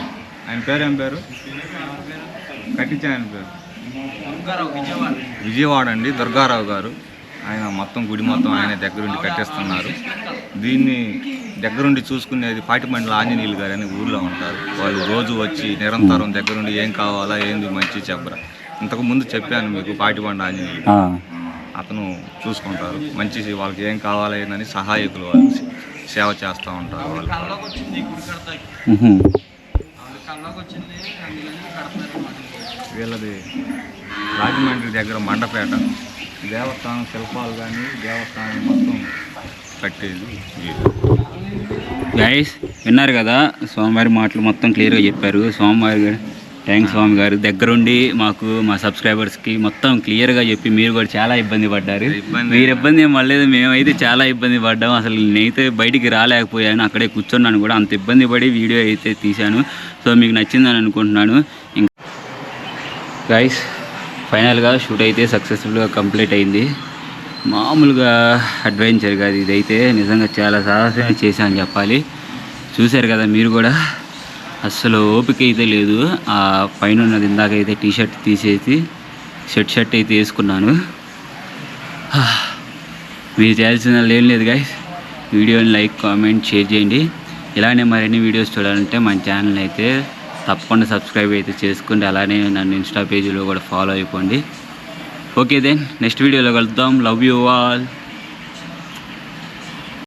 ఆయన పేరు ఏం పేరు కట్టించిన ఆయన పేరు విజయవాడ అండి, దుర్గారావు గారు. ఆయన మొత్తం గుడి మొత్తం ఆయన దగ్గరుండి కట్టేస్తున్నారు. దీన్ని దగ్గరుండి చూసుకునేది పాటిమండల ఆంజనేయులు గారు అని ఊళ్ళో ఉంటారు. వాళ్ళు రోజు వచ్చి నిరంతరం దగ్గరుండి ఏం కావాలా, ఏంది మంచి చెప్పరా. ఇంతకు ముందు చెప్పాను మీకు, పాటిబండ ఆంజనేయులు అతను చూసుకుంటారు. మంచి వాళ్ళకి ఏం కావాలా ఏందని సహాయకులు వాళ్ళు సేవ చేస్తూ ఉంటారు. వాళ్ళు వీళ్ళది రాజమండ్రి దగ్గర మండపేట. దేవస్థానం శిల్పాలు కానీ దేవస్థానం మొత్తం కట్టేది. గైస్, విన్నారు కదా స్వామివారి మాటలు మొత్తం క్లియర్గా చెప్పారు స్వామివారి గారు. థ్యాంక్స్ స్వామి గారు. దగ్గరుండి మాకు, మా సబ్స్క్రైబర్స్కి మొత్తం క్లియర్గా చెప్పి మీరు కూడా చాలా ఇబ్బంది పడ్డారు. మీరు ఇబ్బంది ఏం పడలేదు, మేమైతే చాలా ఇబ్బంది పడ్డాము. నేనైతే బయటికి రాలేకపోయాను, అక్కడే కూర్చున్నాను కూడా. అంత ఇబ్బంది పడి వీడియో అయితే తీశాను. సో మీకు నచ్చిందని అనుకుంటున్నాను. గైస్ ఫైనల్గా షూట్ అయితే సక్సెస్ఫుల్గా కంప్లీట్ అయింది. మామూలుగా అడ్వెంచర్ కాదు ఇదైతే, నిజంగా చాలా సాహసమే చేశాను చెప్పాలి. చూశారు కదా మీరు కూడా, అస్సలు ఓపిక అయితే లేదు. ఆ పైన ఉన్నది ఇందాకైతే టీషర్ట్ తీసేసి షర్ట్ అయితే వేసుకున్నాను. మీరు చేయాల్సిన ఏం లేదు గైస్, వీడియోని లైక్ కామెంట్ షేర్ చేయండి. ఇలానే మరిన్ని వీడియోస్ చూడాలంటే మన ఛానల్ అయితే తప్పకుండా సబ్స్క్రైబ్ అయితే చేసుకోండి. అలానే నన్ను ఇన్స్టా పేజీలో కూడా ఫాలో అయిపోండి. ఓకే దెన్ నెక్స్ట్ వీడియోలో కలుద్దాం. Love you all.